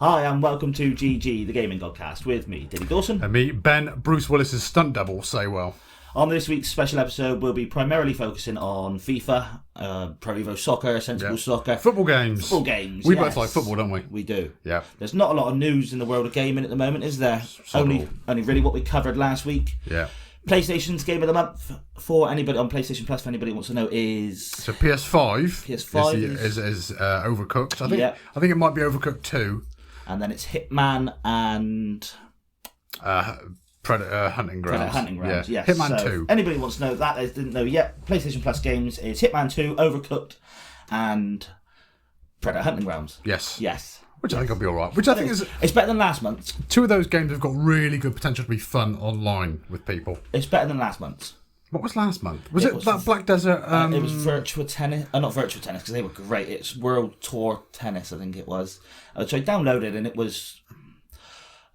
Hi, and welcome to GG, the Gaming Godcast, with me, Diddy Dawson. And me, Ben, Bruce Willis's stunt double, say well. On this week's special episode, we'll be primarily focusing on FIFA, Pro Evo Soccer, Sensible Soccer. Football games. We both like football, don't we? We do. Yeah. There's not a lot of news in the world of gaming at the moment, is there? Only really what we covered last week. Yeah. PlayStation's Game of the Month for anybody on PlayStation Plus, for anybody who wants to know, is... So PS5, is Overcooked. I think it might be Overcooked 2. And then it's Hitman and... Predator Hunting Grounds. Yes. Hitman 2. Anybody who wants to know that, they didn't know yet, PlayStation Plus games is Hitman 2, Overcooked, and Predator Hunting Grounds. Yes. Which I think will be alright. Which I think is... It's better than last month's. Two of those games have got really good potential to be fun online with people. It's better than last month's. What was last month? Was it that Black Desert... It was Virtua Tennis. Not Virtua Tennis, because they were great. It's World Tour Tennis, I think it was. So I downloaded and it was...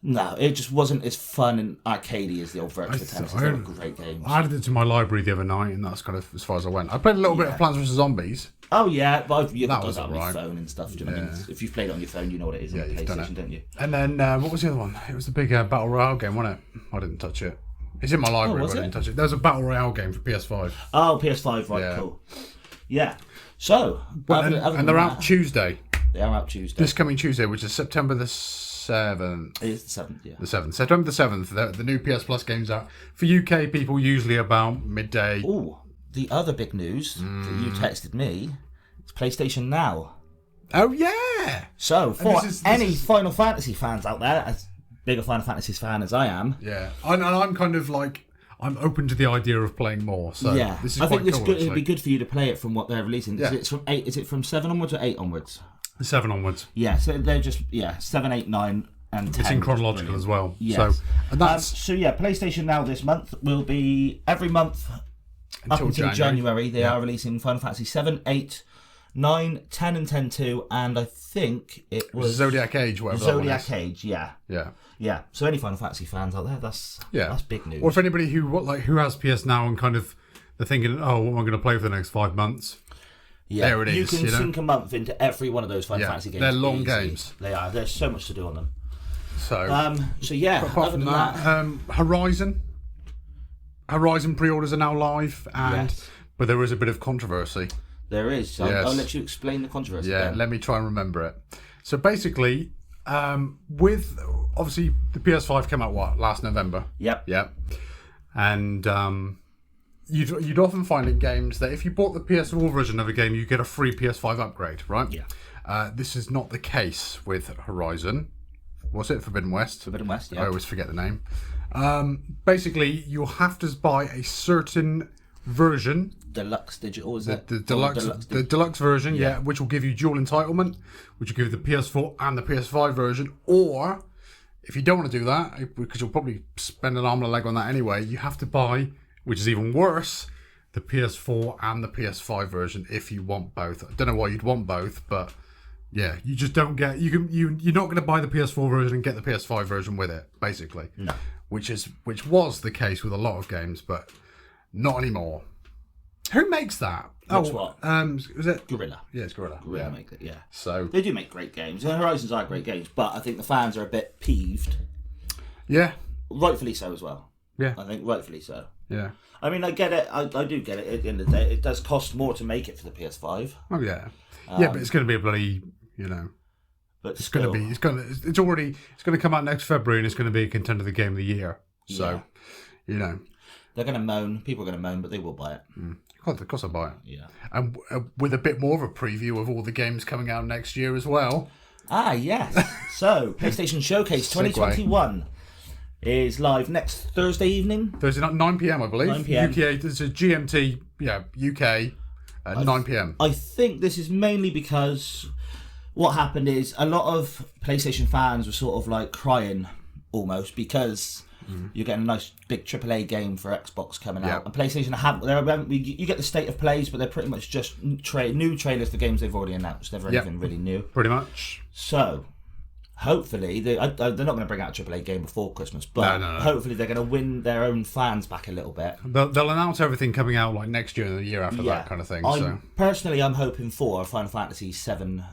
No, it just wasn't as fun and arcadey as the old Virtua Tennis. They were great games. I added it to my library the other night, and that's kind of as far as I went. I played a little bit of Plants vs. Zombies. Oh, yeah, but you that can was do that on your right. phone and stuff. Do you know what I mean? If you've played it on your phone, you know what it is on PlayStation, don't you? And then, what was the other one? It was the big Battle Royale game, wasn't it? I didn't touch it. It's in my library, but I didn't touch it. There was a Battle Royale game for PS5. Oh, PS5, right, cool. Yeah. So, and they're out Tuesday. They are out Tuesday. This coming Tuesday, which is September the 7th. It is the 7th, yeah. The 7th. September the 7th. The new PS Plus game's out. For UK people, usually about midday. Oh, the other big news that you texted me, it's PlayStation Now. Oh, yeah! So, for any Final Fantasy fans out there, as big a Final Fantasy fan as I am... Yeah, and I'm kind of like... I'm open to the idea of playing more, so this is I think quite cool, it'd be good for you to play it from what they're releasing. Yeah. Is it from 7 onwards or 8 onwards? 7 onwards. Yeah, so they're just 7, 8, 9 and 10. It's in chronological as well. Yes. So PlayStation Now this month will be every month up until January. They are releasing Final Fantasy 7, 8, 9, 10 and 10-2, and I think it was Zodiac Age, whatever. Zodiac Age, yeah. So any Final Fantasy fans out there, that's big news. Or if anybody who has PS Now and kind of they're thinking, oh, what am I going to play for the next 5 months? Yeah, there it is. You can sink a month into every one of those Final Fantasy games. They're long games. They are. There's so much to do on them. So apart from that, Horizon pre-orders are now live, but there is a bit of controversy. There is. So I'll let you explain the controversy. Yeah, let me try and remember it. So basically, with obviously the PS5 came out last November. Yep. And you'd often find in games that if you bought the PS4 version of a game, you get a free PS5 upgrade, right? Yeah. This is not the case with Horizon. Was it Forbidden West? Forbidden West, yeah. I always forget the name. Basically, you'll have to buy a certain version. Deluxe digital, is it? The deluxe version, which will give you dual entitlement, which will give you the PS4 and the PS5 version. Or, if you don't want to do that, because you'll probably spend an arm and a leg on that anyway, you have to buy, which is even worse, the PS4 and the PS5 version if you want both. I don't know why you'd want both, but yeah, you just don't get... You're not going to buy the PS4 version and get the PS5 version with it, basically. No. Which was the case with a lot of games, but not anymore. Who makes that? What? Was it Guerrilla? Yeah, it's Guerrilla. Guerrilla make it, yeah. So they do make great games. The Horizons are great games, but I think the fans are a bit peeved. Yeah. Rightfully so as well. Yeah. I think rightfully so. Yeah. I mean, I get it. I do get it. At the end of the day, it does cost more to make it for the PS5. Oh yeah. But it's going to be a bloody, But it's going to come out next February and it's going to be a contender of the game of the year. So, they're going to moan. People are going to moan, but they will buy it. Of course I'll buy it. Yeah. And with a bit more of a preview of all the games coming out next year as well. Ah, yes. So, PlayStation Showcase 2021 is live next Thursday evening. Thursday night, 9 p.m, I believe. 9 p.m. UK, it's a GMT, UK, at 9 p.m. I think this is mainly because what happened is a lot of PlayStation fans were sort of like crying almost because you're getting a nice big AAA game for Xbox coming out. And PlayStation you get the state of plays, but they're pretty much just new trailers for games they've already announced. Never anything really new. Pretty much. So, hopefully, they're not going to bring out a AAA game before Christmas, but hopefully they're going to win their own fans back a little bit. They'll announce everything coming out like next year and the year after that kind of thing. Personally, I'm hoping for Final Fantasy 7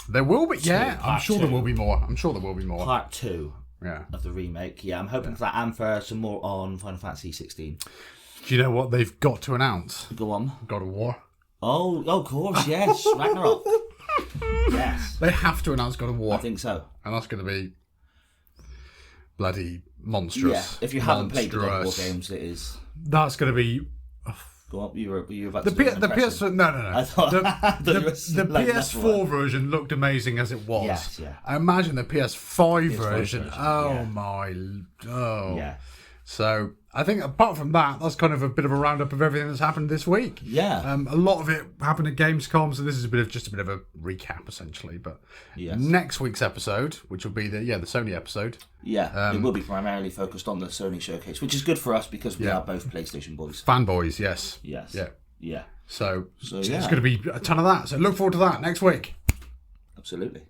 There will be, yeah. I'm part sure two. there will be more. I'm sure there will be more. Part 2 Yeah. of the remake. Yeah, I'm hoping for that and for some more on Final Fantasy 16. Do you know what they've got to announce? Go on. God of War. Oh, of course, yes. Ragnarok. Yes. They have to announce God of War. I think so. And that's going to be bloody monstrous. Yeah. If you haven't played the God of War games, it is. That's going to be... Go on, you were about The, to do an the impression. PS... No. I thought, The PS4 version looked amazing as it was. Yes, yeah. I imagine the PS5 version. yeah. Yeah. So I think apart from that, that's kind of a bit of a roundup of everything that's happened this week. Yeah. A lot of it happened at Gamescom, so this is just a bit of a recap essentially. But Yes. next week's episode, which will be the Sony episode. Yeah, it will be primarily focused on the Sony showcase, which is good for us because we are both PlayStation boys. Fanboys, yes. Yes. Yeah. Yeah. So it's yeah. going to be a ton of that. So look forward to that next week. Absolutely.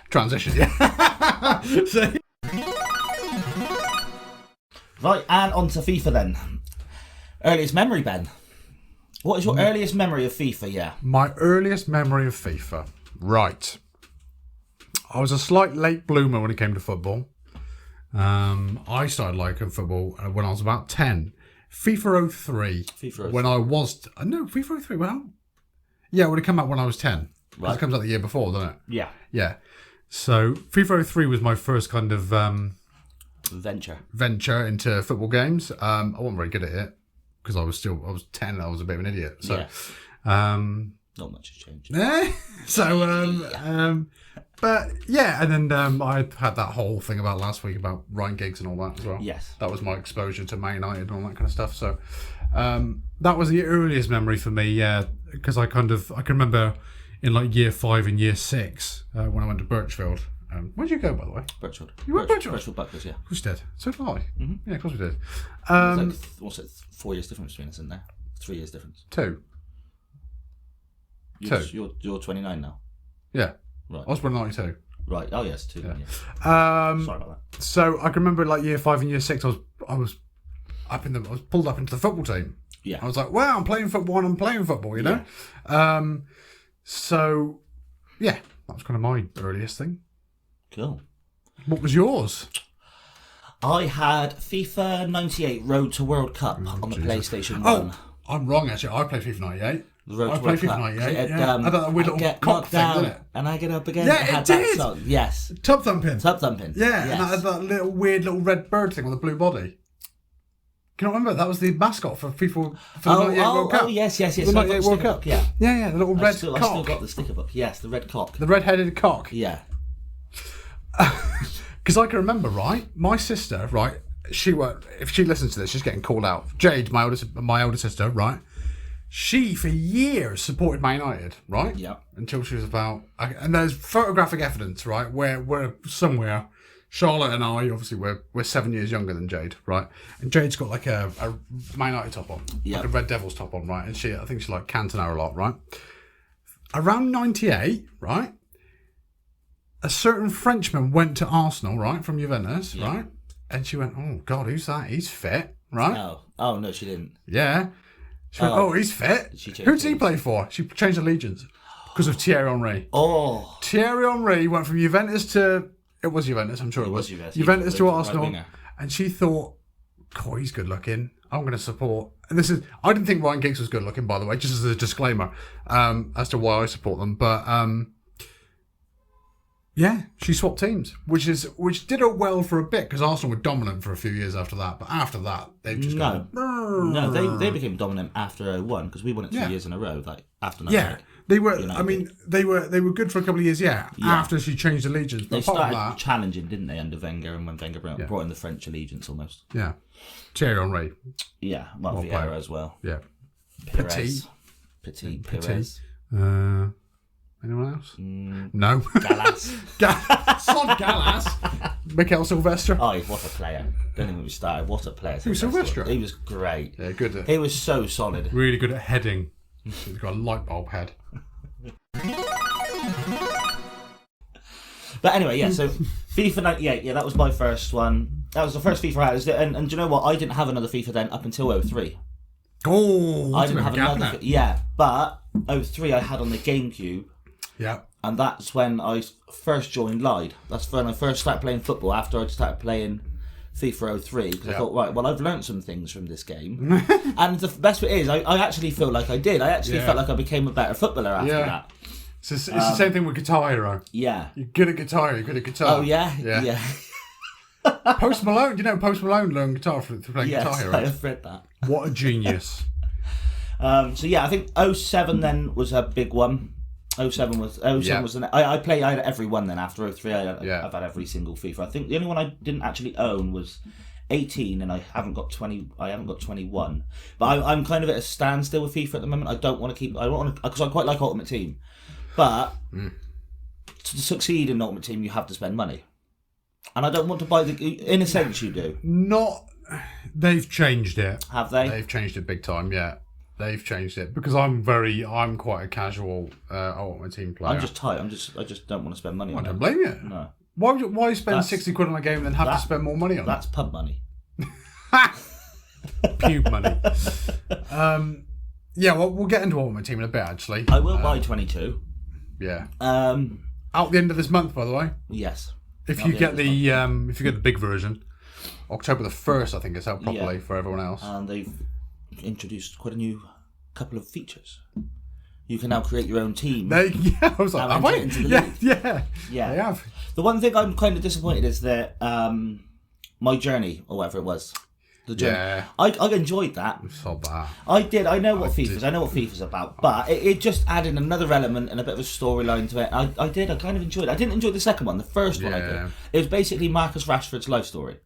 Transition, yeah. So, Right, and on to FIFA then. Earliest memory, Ben. What is your earliest memory of FIFA? Yeah. my earliest memory of FIFA. Right. I was a slight late bloomer when it came to football. I started liking football when I was about 10. FIFA 03. FIFA 03. When I was... No, FIFA 03. Well, yeah, it would have come out when I was 10. Right. It comes out the year before, doesn't it? Yeah. Yeah. So FIFA 03 was my first kind of Venture into football games. I wasn't very good at it because I was 10 and I was a bit of an idiot. So, not much has changed. But yeah, and then I had that whole thing about last week about Ryan Giggs and all that as well. Yes. That was my exposure to Man United and all that kind of stuff. So that was the earliest memory for me, yeah, because I can remember in like year 5 and year 6 when I went to Birchfield. Where'd you go, by the way? Birchfield. You went Birchfield? Birchfield Butlers, yeah. Of course you did. So did I. Mm-hmm. Yeah, of course we did. What's it? 4 years difference between us, isn't there? 3 years difference. 2. You're 29 now. Yeah. Right. I was born in 92. Right. Oh yes, 2. Yeah. Sorry about that. So I can remember like year 5 and year 6, I was pulled up into the football team. Yeah. I was like, wow, I'm playing football and I'm playing football, you know? So yeah, that was kind of my earliest thing. Cool. What was yours? I had FIFA 98 Road to World Cup on the PlayStation 1. Oh, I'm wrong actually. I played FIFA 98. The Road I to played World FIFA Cup. 98. It, Yeah. I had that weird I little get cock knocked thing, down didn't it? and I get up again. Yeah, it had it that did. song. Yes. Tub thumping. Tub thumping. Yeah, Yes. and that had that little weird little red bird thing with a blue body. Can you remember? That was the mascot for FIFA for the 98 World Cup. Oh, yes. The So I've got 98 the World sticker Cup. book, yeah. Yeah, the little red I still cock. got the sticker book. Yes, the red cock. The red-headed cock. Yeah. Because I can remember, right? My sister, right? If she listens to this, she's getting called out. Jade, my older sister, right? She for years supported Man United, right? Yeah. Until she was about, and there's photographic evidence, right? Where we're somewhere. Charlotte and I, obviously, we're 7 years younger than Jade, right? And Jade's got like a Man United top on, Yeah. like a Red Devils top on, right? And I think she liked Cantona a lot, right? Around 98, right? A certain Frenchman went to Arsenal, right, from Juventus, right? And she went, oh, God, who's that? He's fit, right? Oh no, she didn't. Yeah. She went, oh, he's fit. Who did he play for? She changed allegiance because of Thierry Henry. Oh. Thierry Henry went from Juventus to... It was Juventus, I'm sure it was. Juventus to Arsenal. And she thought, God, he's good looking. I'm going to support... And I didn't think Ryan Giggs was good looking, by the way, just as a disclaimer, as to why I support them. But... yeah, she swapped teams, which did her well for a bit because Arsenal were dominant for a few years after that. But after that, they've just gone. No, they became dominant after 01 because we won it 2 years in a row. Like after 98. Yeah, they were. I mean, they were good for a couple of years. Yeah, after she changed allegiance. But They apart started from that, challenging, didn't they, under Wenger, and when Wenger brought in the French allegiance almost. yeah, Thierry Henry. Yeah, well, Vieira as well. Yeah, Petit, Perez. Anyone else? No. Gallas. Sod Gallas. Mikel Silvestre. Oh, what a player. Don't even get me started. What a player. Who's Silvestre? He was great. Yeah, good. He was so solid. Really good at heading. He's got a light bulb head. But anyway, yeah, so FIFA 98, yeah, that was my first one. That was the first FIFA I had. And do you know what? I didn't have another FIFA then up until 03. Oh, I didn't have another. Yeah, but 03 I had on the GameCube. Yeah. And that's when I first joined Lied. That's when I first started playing football after I started playing FIFA 03. Because I thought, right, well, I've learned some things from this game. And the best bit is, I actually feel like I did. I actually felt like I became a better footballer after that. It's the same thing with Guitar Hero. Yeah. You're good at guitar, you're good at guitar. Oh, yeah? Yeah. Post Malone, Post Malone learned guitar for playing Guitar Hero? Yes, I've read that. What a genius. I think 07 then was a big one. 07 was I had every one then. After 03 I've had every single FIFA. I think the only one I didn't actually own was 18, and I haven't got 21. But I'm kind of at a standstill with FIFA at the moment. I don't want to because I quite like Ultimate Team. But to succeed in Ultimate Team, you have to spend money. And I don't want to buy in a sense, you do. They've changed it. Have they? They've changed it big time, yeah. They've changed it. Because I'm quite a casual Ultimate Team player. I'm just tight. I just don't want to spend money on it. I don't blame you. No. Why spend 60 quid on a game and then have to spend more money on it? That's pub money. Pube money. We'll get into Ultimate Team in a bit, actually. I will buy 22. Yeah. Out the end of this month, by the way. Yes. If you get the big version, October the 1st, I think it's out properly for everyone else. And they've introduced quite a new couple of features. You can now create your own team. I was like, have I? Yeah. They have. The one thing I'm kind of disappointed is that my journey, or whatever it was, the journey. Yeah. I enjoyed that. It's so bad. I did. I know what FIFA's about, but it just added another element and a bit of a storyline to it. I did. I kind of enjoyed it. I didn't enjoy the second one. The first one I did. It was basically Marcus Rashford's life story.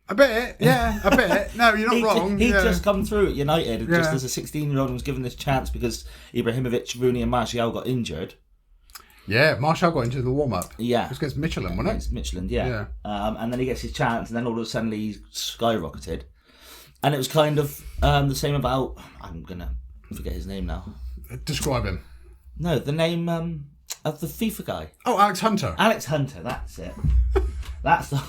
A bit, yeah, a bit. No, you're not wrong. He'd just come through at United just as a 16-year-old and was given this chance because Ibrahimovic, Rooney and Martial got injured. Yeah, Martial got into the warm-up. Yeah. It was against Michelin, wasn't it? Against Michelin, yeah. And then he gets his chance and then all of a sudden he skyrocketed. And it was kind of the same about... I'm going to forget his name now. Describe him. No, the name of the FIFA guy. Oh, Alex Hunter. Alex Hunter, that's it. That's the...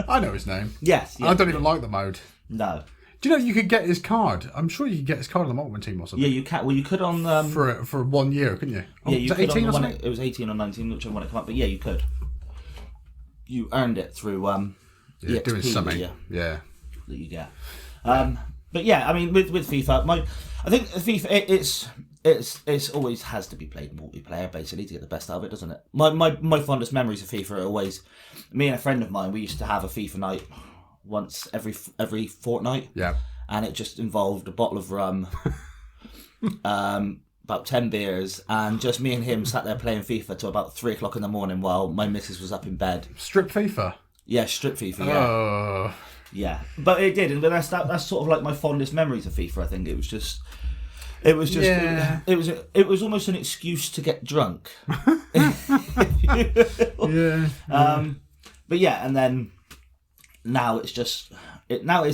I know his name. Yes. I don't even like the mode. No. Do you know you could get his card? I'm sure you could get his card on the Ultimate Team or something. Yeah, you can. Well, you could on for 1 year, couldn't you? Yeah, you was could 18 on or the something? It was 18 or 19, whichever one it came up. But yeah, you could. You earned it through the doing XP something. that you get. But yeah, I mean, with FIFA, I think FIFA it's always has to be played multiplayer basically to get the best out of it, doesn't it? My fondest memories of FIFA are always me and a friend of mine. We used to have a FIFA night once every fortnight. Yeah. And it just involved a bottle of rum, about 10 beers, and just me and him sat there playing FIFA till about 3 o'clock in the morning while my missus was up in bed. Strip FIFA? Yeah, strip FIFA, yeah. Oh. Yeah. But it did, and that's sort of like my fondest memories of FIFA, I think. It was almost an excuse to get drunk. Yeah. But yeah, and then now it's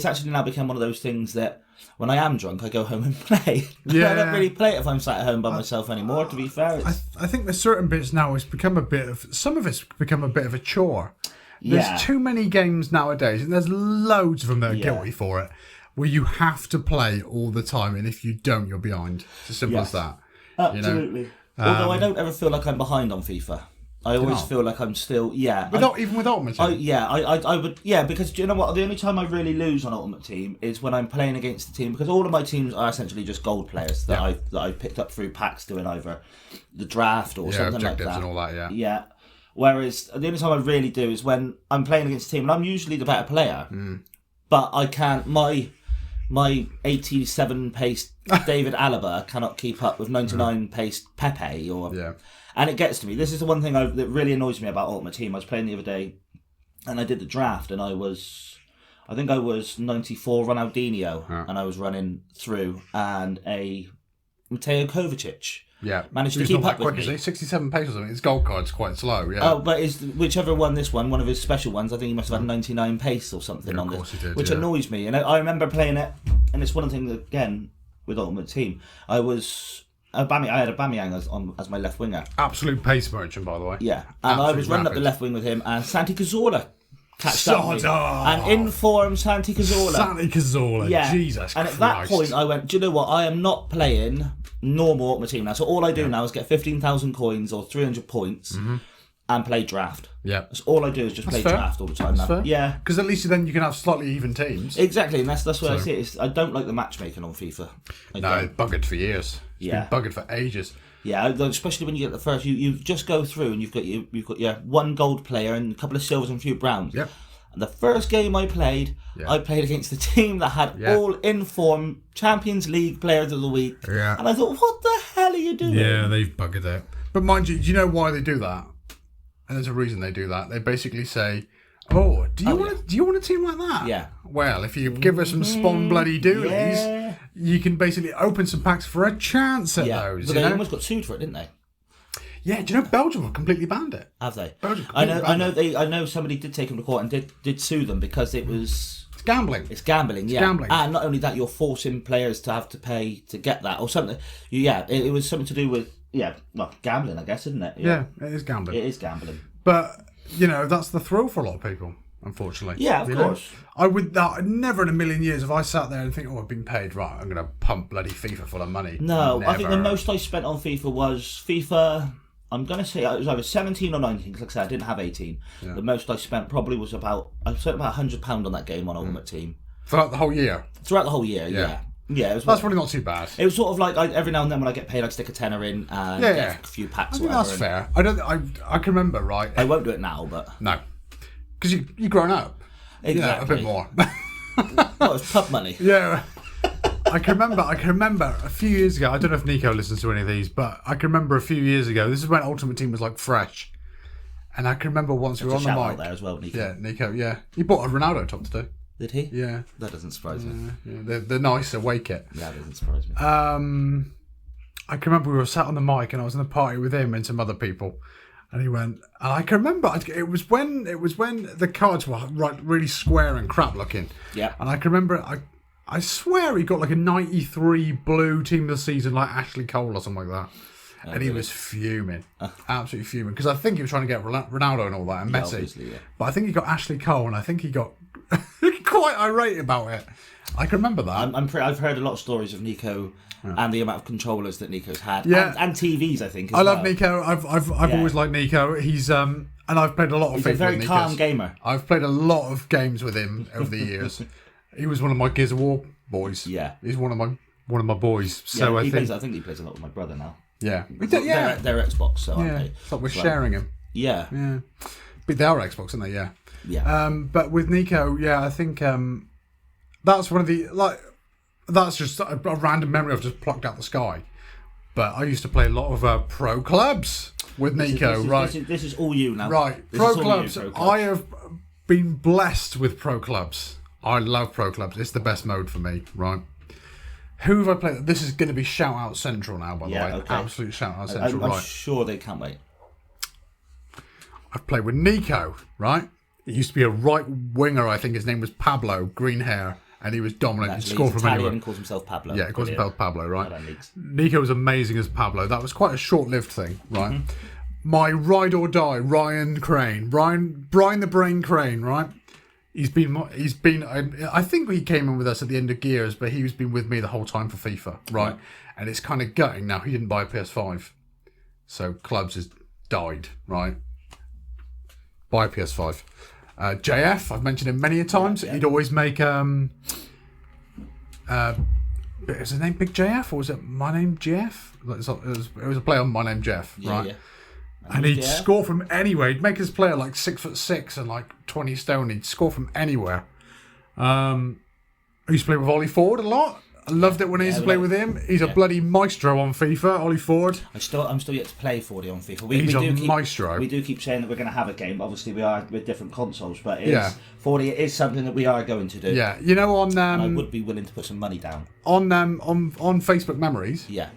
actually now become one of those things that when I am drunk, I go home and play. Yeah. I don't really play it if I'm sat at home by myself anymore, to be fair. I think there's certain bits now, some of it's become a bit of a chore. There's too many games nowadays, and there's loads of them that are guilty for it, where you have to play all the time, and if you don't, you're behind. It's as simple as that. Absolutely. Although I don't ever feel like I'm behind on FIFA. I always feel like I'm still, even with Ultimate Team? I would, because do you know what? The only time I really lose on Ultimate Team is when I'm playing against the team, because all of my teams are essentially just gold players that I picked up through packs doing either the draft or something like that. And all that, Yeah. Whereas the only time I really do is when I'm playing against a team, and I'm usually the better player, but I can't, my 87 pace David Alaba cannot keep up with 99 pace Pepe and it gets to me. This is the one thing that really annoys me about Ultimate Team. I was playing the other day and I did the draft and I think I was 94 Ronaldinho and I was running through and a Mateo Kovacic managed to keep up with me. 67 pace or something. His gold card's quite slow, Oh, but whichever one one of his special ones, I think he must have had 99 pace or something on this, which annoys me. And I remember playing it, and it's one of the things, again, with Ultimate Team, I had Aubameyang as my left winger. Absolute pace merchant, by the way. Yeah, and I was running up the left wing with him, and Santi Cazorla catched up with me. And in form, Santi Cazorla. Jesus And Christ. at that point, I went, do you know what? I am not playing normal Ultimate Team now. So all I do now is get 15,000 coins or 300 points and play draft. Yeah. That's all I do is just play fair. draft all the time now. Fair. Yeah. Because at least then you can have slightly even teams. Exactly, and that's where I see it. I don't like the matchmaking on FIFA. No, it's buggered for years. It's Yeah. been buggered for ages. Yeah, especially when you get the first, you just go through and you've got your one gold player and a couple of silvers and a few browns. Yep. And the first game I played against the team that had all in-form Champions League players of the week. Yeah. And I thought, what the hell are you doing? Yeah, they've buggered it. But mind you, do you know why they do that? And there's a reason they do that. They basically say, "Oh, do you want a team like that? Yeah. Well, if you give us some spawn bloody doolies, you can basically open some packs for a chance at those." But they almost got sued for it, didn't they? Yeah, do you know Belgium have completely banned it? Have they? Belgium I completely know somebody did take them to court and did sue them because it was It's gambling. It's gambling, yeah. Gambling. And not only that, you're forcing players to have to pay to get that or something. Yeah, it was something to do with gambling, I guess, isn't it? Yeah, it is gambling. It is gambling. But that's the thrill for a lot of people, unfortunately. Yeah, of course. I would never in a million years if I sat there and think, I've been paid, right, I'm going to pump bloody FIFA full of money. No, Never. I think the most I spent on FIFA was FIFA. I'm going to say it was either 17 or 19, because like I said, I didn't have 18. Yeah. The most I spent probably was I spent about £100 on that game on Ultimate Team. Throughout the whole year? Throughout the whole year, yeah. Yeah, that's probably not too bad. It was sort of like every now and then when I get paid, I'd stick a tenner in and get a few packs. I think that's fair. I can remember, right? I won't do it now, but no, because you've grown up. Exactly. A bit more. Well, it's pub money. Yeah. I can remember a few years ago. I don't know if Nico listens to any of these, but I can remember a few years ago. This is when Ultimate Team was like fresh, and I can remember once we were on the mic there as well, Nico. Yeah, Nico. Yeah, he bought a Ronaldo top today. Did he? Yeah. That doesn't surprise me. Yeah. They're nice away kit. That doesn't surprise me. I can remember we were sat on the mic and I was in a party with him and some other people, and he went, and I can remember it was when the cards were really square and crap looking. Yeah. And I can remember I swear he got like a 93 blue team of the season, like Ashley Cole or something like that. And really? He was fuming, absolutely fuming, because I think he was trying to get Ronaldo and all that, and Messi. Yeah. But I think he got Ashley Cole, and I think he got quite irate about it. I can remember that. I've heard a lot of stories of Nico and the amount of controllers that Nico's had, and TVs. I think. I love Nico. I've always liked Nico. He's and I've played a lot of. He's FIFA a very with calm gamer. I've played a lot of games with him over the years. He was one of my Gears of War boys. Yeah, he's one of my boys. So I think he plays a lot with my brother now. Yeah, they're Xbox. So it's like we're sharing him. Yeah, but they are Xbox, aren't they? Yeah. But with Nico, I think that's one of the that's just a random memory I've just plucked out the sky. But I used to play a lot of pro clubs with Nico. This is all you now. Right, pro clubs. I have been blessed with pro clubs. I love pro clubs. It's the best mode for me. Right. Who have I played? This is going to be shout out central now, by the way. Okay. Absolute shout out central. I'm sure they can't wait. I've played with Nico, right? He used to be a right winger, I think his name was Pablo, green hair, and he was dominant. He scored from anywhere. He calls himself Pablo. Yeah, he calls himself Pablo, right? Nico was amazing as Pablo. That was quite a short-lived thing, right? Mm-hmm. My ride or die, Ryan Brian the Brain Crane, right? He's been. I think he came in with us at the end of Gears, but he's been with me the whole time for FIFA, right? And it's kind of gutting now. He didn't buy a PS5, so clubs has died, right? Buy a PS5. JF, I've mentioned him many a times. Yeah. He'd always make is his name Big JF or was it My Name Jeff? It was a play on My Name Jeff, right? Yeah. And he'd score from anywhere. He'd make his player like 6'6" and like 20 stone. He'd score from anywhere. I used to play with Ollie Ford a lot. I loved it when I used to play with him. He's a bloody maestro on FIFA, Ollie Ford. I'm still yet to play Fordy on FIFA. He's a maestro. We do keep saying that we're going to have a game. Obviously, we are with different consoles, but Fordy is something that we are going to do. Yeah, you know, on I would be willing to put some money down on Facebook Memories. Yeah.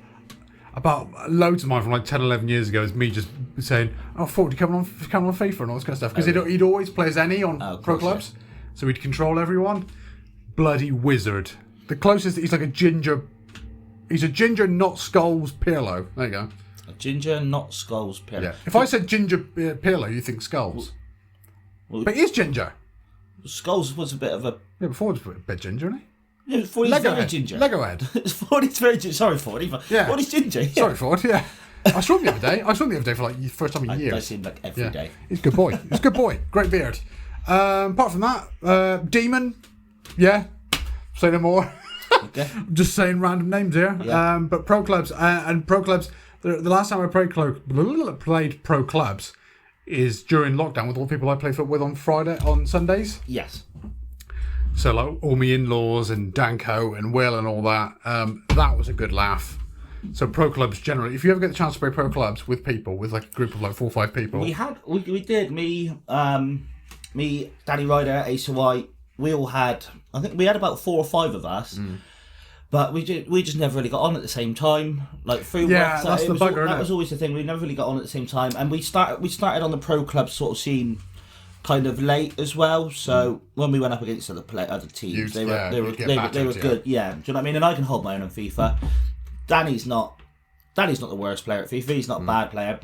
About loads of mine from like 10, 11 years ago is me just saying, "Oh, Fordy, come on FIFA and all this kind of stuff." Because he'd always play as any on pro clubs, so he'd control everyone. Bloody wizard. The closest, he's like a ginger. He's a ginger, not Skulls Pirlo. There you go. A ginger, not Skulls Pirlo. Yeah. If I said ginger Pirlo, you think Skulls. Well, but he is ginger. Skulls was a bit of a. Yeah, before he was a bit ginger, isn't he? Yeah, Fordy's very ginger. Lego head. Fordy's very ginger. Sorry, Fordy. Yeah. Fordy's ginger. Yeah. Sorry, Ford. Yeah. I saw him the other day. For like the first time in years. I see him like every day. He's a good boy. He's a good boy. Great beard. Apart from that, Demon. Yeah. Say no more. Okay. I'm just saying random names here. Yeah. But pro clubs and pro clubs. The last time I played pro clubs is during lockdown with all the people I play football with on Sundays. Yes. So like all my in-laws and Danko and Will and all that. That was a good laugh. So pro clubs generally, if you ever get the chance to play pro clubs with people, with like a group of like 4 or 5 people. We did. Me, Danny Ryder, Asa White, we all had, I think we had about 4 or 5 of us. But we just never really got on at the same time. Like through yeah, that's the bugger. That was always the thing. We never really got on at the same time, and we started on the pro club sort of scene kind of late as well. So when we went up against other teams, they were good. Yeah, do you know what I mean? And I can hold my own on FIFA. Danny's not the worst player at FIFA. He's not a bad player,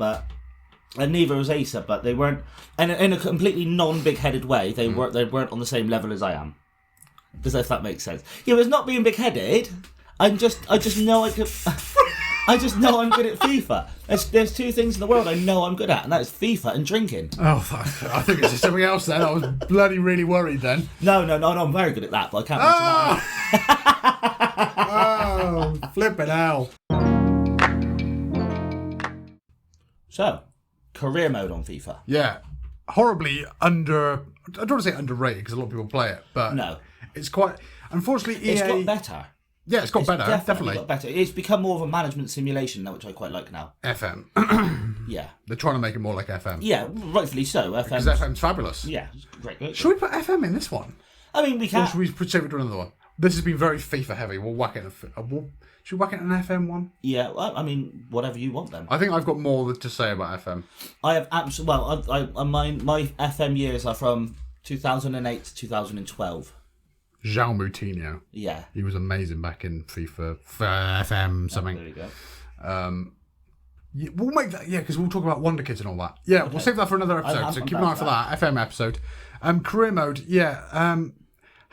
and neither was Asa. But they weren't, and in a completely non-big-headed way, they weren't on the same level as I am. Does if that makes sense? Yeah, but it's not being big-headed. I just know I could. I just know I'm good at FIFA. There's 2 things in the world I know I'm good at, and that is FIFA and drinking. Oh, I think it's something else then. I was bloody really worried then. No, I'm very good at that, but I can't mention that. Oh, flipping hell. So, career mode on FIFA. Yeah. Horribly I don't want to say underrated because a lot of people play it, but no. It's quite, unfortunately, EA... It's got better. Yeah, it's got better, definitely. Got better. It's become more of a management simulation now, which I quite like now. FM. Yeah. They're trying to make it more like FM. Yeah, rightfully so. Because FM's fabulous. Yeah, great. Should we put FM in this one? I mean, we can. Or should we say we do another one? This has been very FIFA heavy. We'll whack it. Should we whack it an FM one? Yeah, well, I mean, whatever you want then. I think I've got more to say about FM. I have absolutely. Well, my FM years are from 2008 to 2012. João Moutinho. Yeah. He was amazing back in FIFA FM something. There you go. We'll make that, because we'll talk about Wonder Kids and all that. Yeah, okay. We'll save that for another episode, so keep an eye for that. FM episode. Career mode,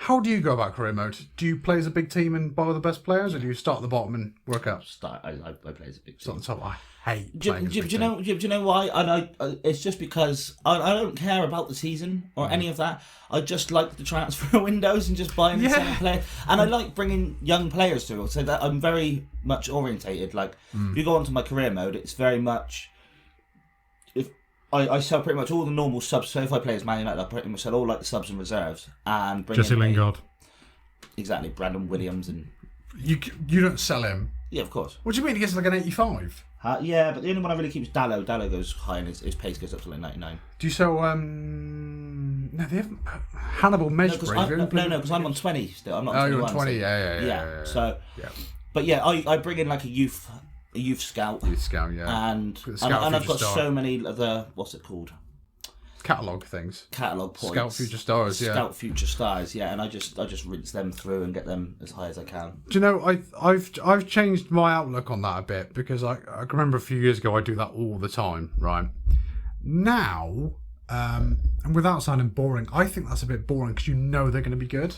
how do you go about career mode? Do you play as a big team and borrow the best players, or do you start at the bottom and work up? I play as a big team. Start at the top. I hate playing do you know why? And it's just because I don't care about the season or any of that. I just like the transfer windows and just buying and selling players. And I like bringing young players through. So that I'm very much orientated. Like, if you go onto my career mode, it's very much... I sell pretty much all the normal subs. So if I play as Man United, I pretty much sell all like the subs and reserves and bring Jesse Lingard. Exactly, Brandon Williams and you don't sell him. Yeah, of course. What do you mean he gets like an 85? Yeah, but the only one I really keep is Dallo. Dallo goes high and his pace goes up to like 99. Do you sell? No, they haven't. Hannibal Mesbury. No, because I'm on 20 still. I'm not. Oh, on 21, you're on 20. So, Yeah. So, yeah. But yeah, I bring in like a youth scout. Youth scout, yeah. And I've got so many of the what's it called? Catalogue things. Catalogue points. Scout Future Stars, yeah. Scout Future Stars, yeah. And I just rinse them through and get them as high as I can. Do you know, I've changed my outlook on that a bit because I can remember a few years ago I do that all the time, right? Now, and without sounding boring, I think that's a bit boring because you know they're going to be good.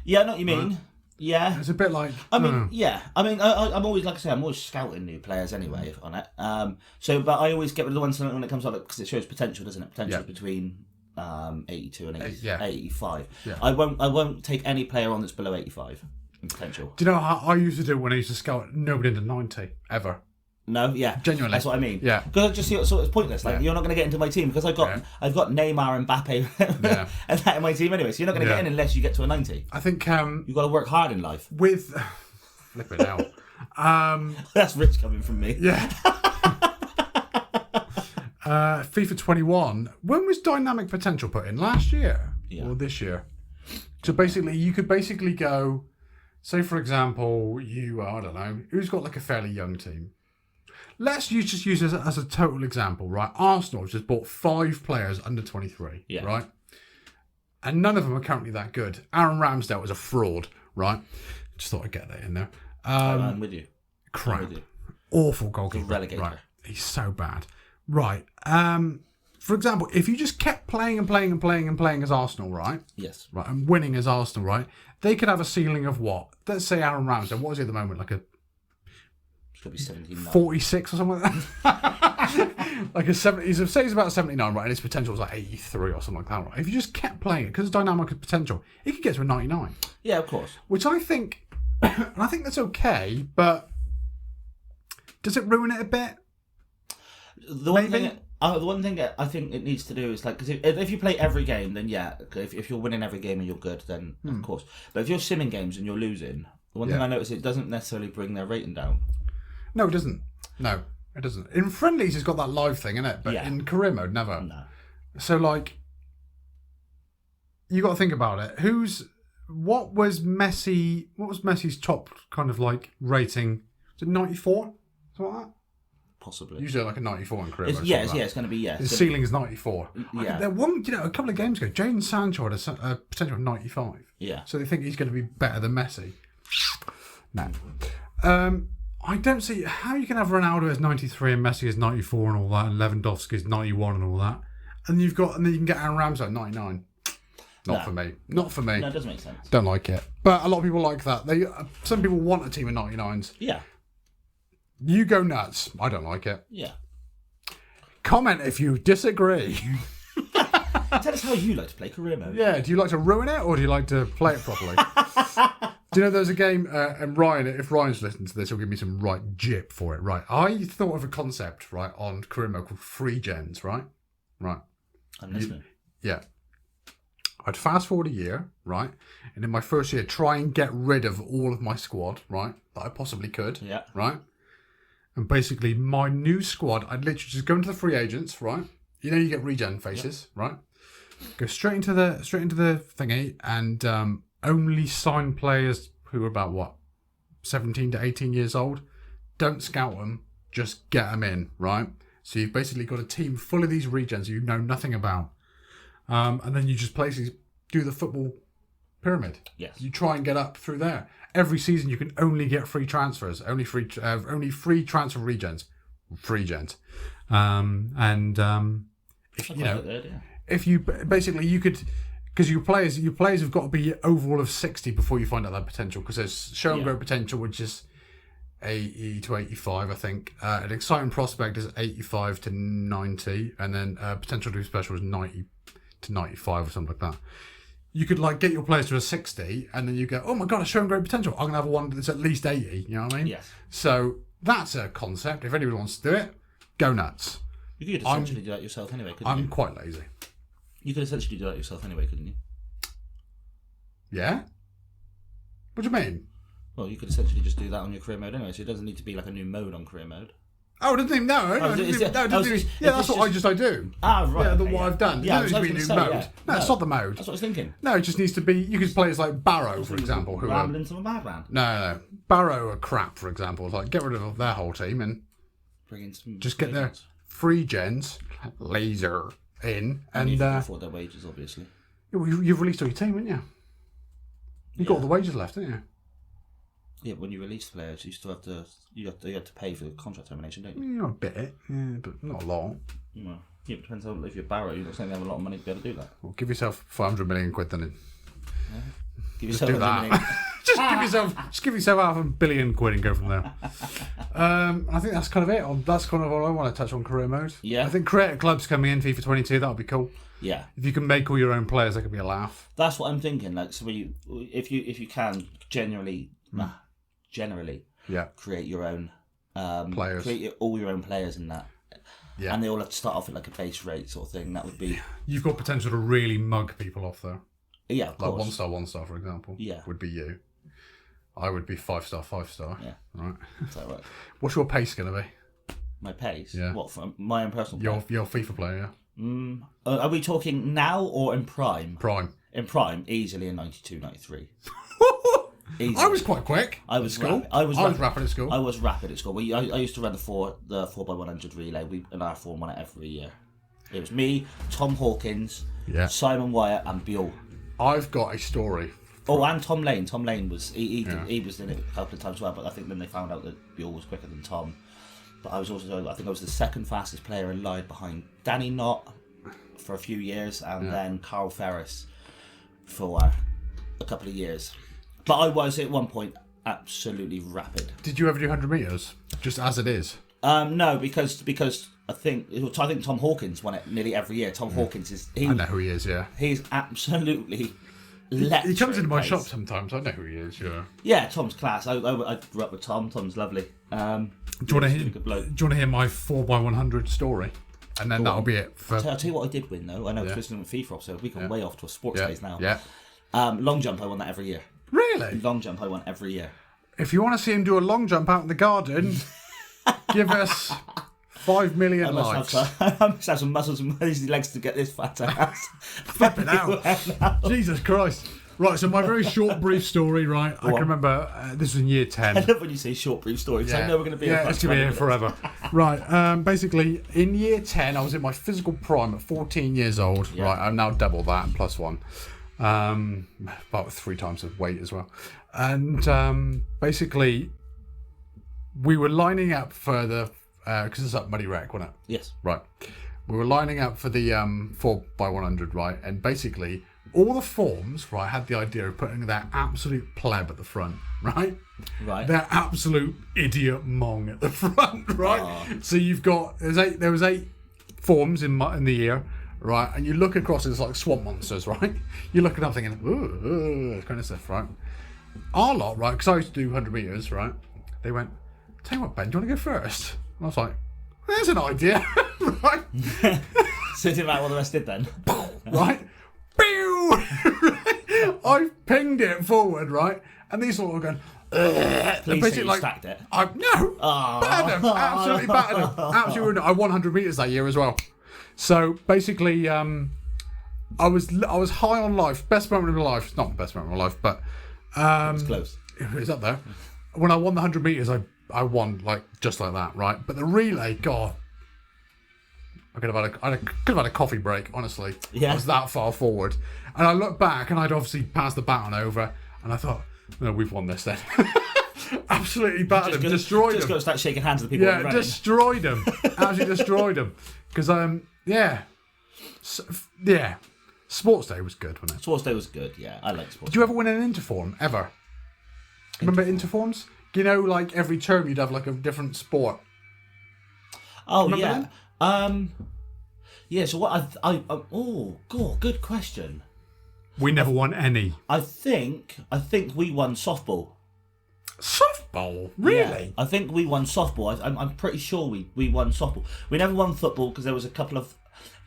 Yeah, I know what you mean. Right? Yeah, it's a bit like. I'm always, like I say, I'm always scouting new players anyway on it. But I always get rid of the ones when it comes out because it shows potential, doesn't it? Potential between 82 and 85. Yeah. I won't take any player on that's below 85 in potential. Do you know how I used to do when I used to scout nobody into 90 ever? No, yeah, genuinely, that's what I mean. Yeah, because I just see it's pointless. Like you're not going to get into my team because I've got Neymar and Mbappe and that in my team anyway. So you're not going to get in unless you get to a 90. I think you've got to work hard in life. With flip it out. That's rich coming from me. Yeah. FIFA 21. When was dynamic potential put in? Last year or this year? So basically, you could go. Say for example, I don't know who's got like a fairly young team. Let's just use this as a total example, right? Arsenal have just bought 5 players under 23, right? And none of them are currently that good. Aaron Ramsdale was a fraud, right? Just thought I'd get that in there. I'm with you. Crap. Awful goalkeeper. Relegator. Right. He's so bad. Right. for example, if you just kept playing and playing and playing and playing as Arsenal, right? Yes. Right, and winning as Arsenal, right? They could have a ceiling of what? Let's say Aaron Ramsdale. What is he at the moment? Like a It's got to be 79. 46 or something like that. Like a 70. Say he's about 79, right? And his potential was like 83 or something like that, right? If you just kept playing it, because it's dynamic potential, it could get to a 99. Yeah, of course. Which I think, and I think that's okay, but does it ruin it a bit? The one thing I think it needs to do is like, because if you play every game, then yeah, if you're winning every game and you're good, then of course. But if you're simming games and you're losing, the one thing I notice, it doesn't necessarily bring their rating down. No, it doesn't. No, it doesn't. In friendlies, it's got that live thing in it, but in career mode, never. No. So like, you got to think about it. What was Messi's top kind of like rating? Was it 94? Something like that? Possibly. Usually like a 94 in career mode. It's going to be His ceiling is 94. Yeah. There one, a couple of games ago, Jadon Sancho had a potential of 95. Yeah. So they think he's going to be better than Messi. No. I don't see how you can have Ronaldo as 93 and Messi as 94 and all that, and Lewandowski as 91 and all that, and then you can get Aaron Ramsey at 99. Not for me. Not for me. No, it doesn't make sense. Don't like it. But a lot of people like that. Some people want a team of 99s. Yeah. You go nuts. I don't like it. Yeah. Comment if you disagree. Tell us how you like to play career mode. Yeah, do you like to ruin it or do you like to play it properly? Do you know there's a game, and Ryan, if Ryan's listening to this, he'll give me some right jip for it, right? I thought of a concept, right, on career mode called free gens, right? Right. I'm listening. Yeah. I'd fast forward a year, right? And in my first year, try and get rid of all of my squad, right? That I possibly could. Yeah. Right? And basically, my new squad, I'd literally just go into the free agents, right? You know, you get regen faces, right? Go straight into the thingy and only sign players who are about 17 to 18 years old. Don't scout them, just get them in, right? So you've basically got a team full of these regens you know nothing about, and then you just basically do the football pyramid. Yes. You try and get up through there. Every season you can only get free transfers, only free transfer regens, free gens, if you know. If you basically you could, because your players have got to be overall of 60 before you find out that potential. Because there's show and grow potential, which is 80 to 85, I think. An exciting prospect is 85 to 90, and then potential to be special is 90 to 95 or something like that. You could like get your players to a 60, and then you go, oh my god, I show and great potential. I'm gonna have one that's at least 80. You know what I mean? Yes. So that's a concept. If anybody wants to do it, go nuts. You could essentially do that yourself anyway, couldn't you? I'm quite lazy. You could essentially do that yourself anyway, couldn't you? Yeah? What do you mean? Well, you could essentially just do that on your career mode anyway, so it doesn't need to be like a new mode on career mode. Oh, I didn't even know. That's what I do. Ah, right. Yeah, what I've done. Yeah, it doesn't need to be a new mode. Yeah. No, it's not the mode. That's what I was thinking. No, it just needs to be. You could play as like Barrow, for example. Who rambling to a madman. No. Barrow are crap, for example. Like, get rid of their whole team and bring in some. Just get their free gens, laser in, and you can afford their wages, obviously. You've released all your team, haven't you? You've got all the wages left, haven't you? Yeah, when you release players, you still have to you have to pay for the contract termination, don't you? Yeah, a bit, but not a lot. Well, yeah, it depends on if you're Barrow. You're not saying they have a lot of money to be able to do that. Well, give yourself 500 million quid then. Yeah. Give yourself do that. just give yourself £500 million and go from there. I think that's kind of it. That's kind of all I want to touch on career mode. Yeah. I think creative clubs coming in FIFA 22. That'll be cool. Yeah. If you can make all your own players, that could be a laugh. That's what I'm thinking. Like, so if you can generally create your own players, create all your own players in that. Yeah. And they all have to start off at like a base rate sort of thing. That would be. You've got potential to really mug people off though. Yeah, of course. Like 1-star, for example. Yeah. Would be you. I would be 5-star, 5-star. Yeah. Right. Is that right? What's your pace going to be? My pace? Yeah. What, for my own personal player? Your FIFA player, yeah. Are we talking now or in prime? Prime. In prime, easily in 92, 93. I was quite quick. I was rapid at school. I was rapid at school. I used to run the 4x100 relay. And our form won it every year. It was me, Tom Hawkins, Simon Wyatt, and Buell. I've got a story. Oh, and Tom Lane. Tom Lane was he was in it a couple of times as well, but I think then they found out that Buell was quicker than Tom. But I think I was the second fastest player in line behind Danny Knott, for a few years, and then Carl Ferris for a couple of years. But I was at one point absolutely rapid. Did you ever do 100 metres? Just as it is? No, because I think Tom Hawkins won it nearly every year. Tom Hawkins I know who he is, yeah. He's absolutely He comes into my pace. shop sometimes. I know who he is, yeah. Yeah, Tom's class. I grew up with Tom. Tom's lovely. Do you want to hear my 4x100 story? And then that'll be it. For... I'll tell you what I did win, though. I know because we're doing FIFA, so we can way off to a sports days now. Yeah. Long jump, I won that every year. Really? Long jump, I won every year. If you want to see him do a long jump out in the garden, give us 5 million likes. I must have some muscles and easy legs to get this fat ass. Flipping out. Jesus Christ. Right, so my very short, brief story, right? I can remember this was in year 10. I love when you say short, brief story, because I know we're going to be it's going to be here forever. Right, basically, in year 10, I was in my physical prime at 14 years old. Yeah. Right, I'm now double that and plus one. About 3 times the weight as well. And basically, we were lining up for the... because it's up Muddy Wreck, wasn't it? Yes. Right. We were lining up for the 4x100, right? And basically... all the forms, right, had the idea of putting their absolute pleb at the front, right? Right. Their absolute idiot mong at the front, right? Oh. So you've got there was 8 forms in the year, right? And you look across, it's like swamp monsters, right? You're looking up thinking, ooh, kind of stuff, right? Our lot, right? Because I used to do 100 meters, right? They went, tell you what, Ben, do you want to go first? And I was like, there's an idea, right? So it didn't matter what the rest did then, right? I pinged it forward, right? And these all were going, please say you stacked it. Battered them. Absolutely battered them. Absolutely ruined it. I won 100 metres that year as well. So basically, I was high on life. Best moment of my life. It's not the best moment of my life, but it's close. It's up there. When I won the 100 metres, I won just like that, right? But the relay, God. I could have had a coffee break, honestly. Yeah. I was that far forward. And I looked back and I'd obviously passed the baton over and I thought, no, we've won this then. Absolutely battered them, destroyed them. Just got to start shaking hands with the people running. Destroyed them. Absolutely destroyed them. Because, Sports Day was good, wasn't it? Sports Day was good, yeah. I like Sports Day. Did you ever win an Interform, ever? Remember Interforms? You know, every term you'd have a different sport. Oh, remember yeah. Them? Yeah, so what oh, God, good question. We never won any. I think we won softball. Softball? Really? Yeah, I think we won softball. I'm pretty sure we won softball. We never won football because there was a couple of...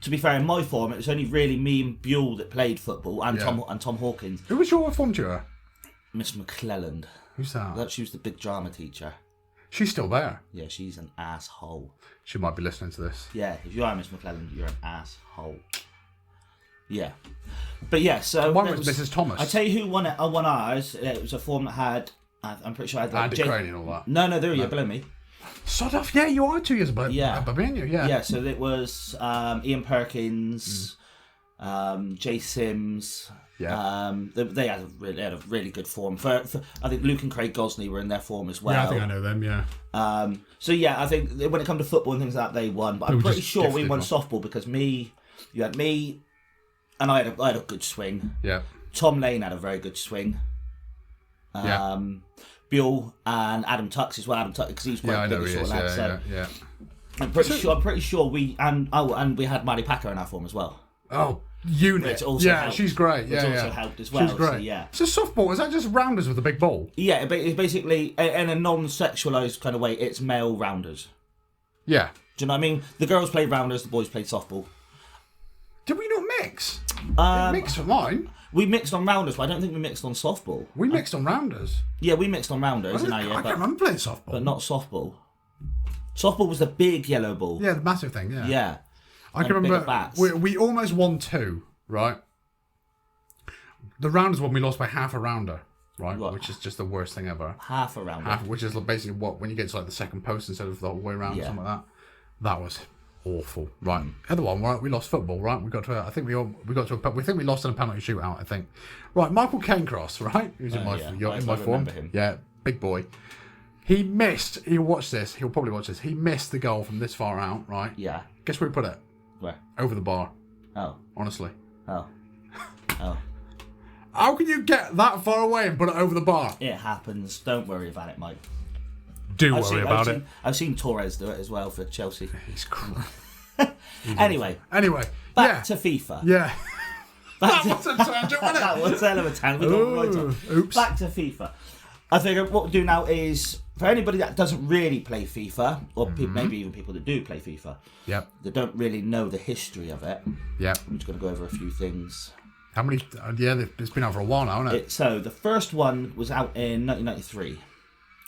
To be fair, in my form, it was only really me and Buell that played football, and Tom Hawkins. Who was your form tutor? Miss McClelland. Who's that? She was the big drama teacher. She's still there. Yeah, she's an asshole. She might be listening to this. Yeah, if you are Miss McClelland, you're an asshole. Yeah. But yeah, so... One was Mrs. Thomas. I tell you who won it. I won ours. It was a form that had... I'm pretty sure I had... Andy Crane and all that. No, they're a year below me. Sod off. Yeah, you are 2 years below me, yeah. Yeah, so it was Ian Perkins, Jay Sims... Yeah. They had a really good form. For I think Luke and Craig Gosney were in their form as well. Yeah, I think I know them. Yeah. So yeah, I think when it comes to football and things like that, they won. But I'm pretty sure we won softball because you had me, and I had a good swing. Yeah. Tom Lane had a very good swing. Buell and Adam Tux as well. Adam Tux because he's quite a big sort of lad. Yeah. I'm pretty sure we had Maddie Packer in our form as well. Oh. Unit. Helped. She's great. Which also helped as well. She's great. So, yeah. So softball, is that just rounders with a big ball? Yeah, it's basically, in a non-sexualised kind of way, it's male rounders. Yeah. Do you know what I mean? The girls played rounders, the boys played softball. Did we not mix? We mixed for mine. We mixed on rounders, but I don't think we mixed on softball. We mixed on rounders. Yeah, we mixed on rounders in our year. I can't remember playing softball. But not softball. Softball was the big yellow ball. Yeah, the massive thing, yeah. Yeah. I can remember we almost won 2, right? The rounders one we lost by half a rounder, right? Which is just the worst thing ever. Half a rounder. Which is basically when you get to the second post instead of the whole way around or something like that. That was awful, right? Other one, right? We lost football, right? We think we lost in a penalty shootout, I think. Right, Michael Cancross, right? Who's in my form. Him. Yeah, big boy. He missed. He'll watch this. He'll probably watch this. He missed the goal from this far out, right? Yeah. Guess where he put it? Where? Over the bar. Oh. Honestly. Oh. Oh. How can you get that far away and put it over the bar? It happens. Don't worry about it, Mike. Do worry about it. I've seen Torres do it as well for Chelsea. He's crying. Anyway, back to FIFA. Yeah. That was a tangent, wasn't it? That was a hell of a tangent. We got right on. Oops. Back to FIFA. I figure what we'll do now is, for anybody that doesn't really play FIFA, or maybe even people that do play FIFA, Yep. that don't really know the history of it, Yep. I'm just going to go over a few things. How many? It's been out for a while now, hasn't it? So the first one was out in 1993,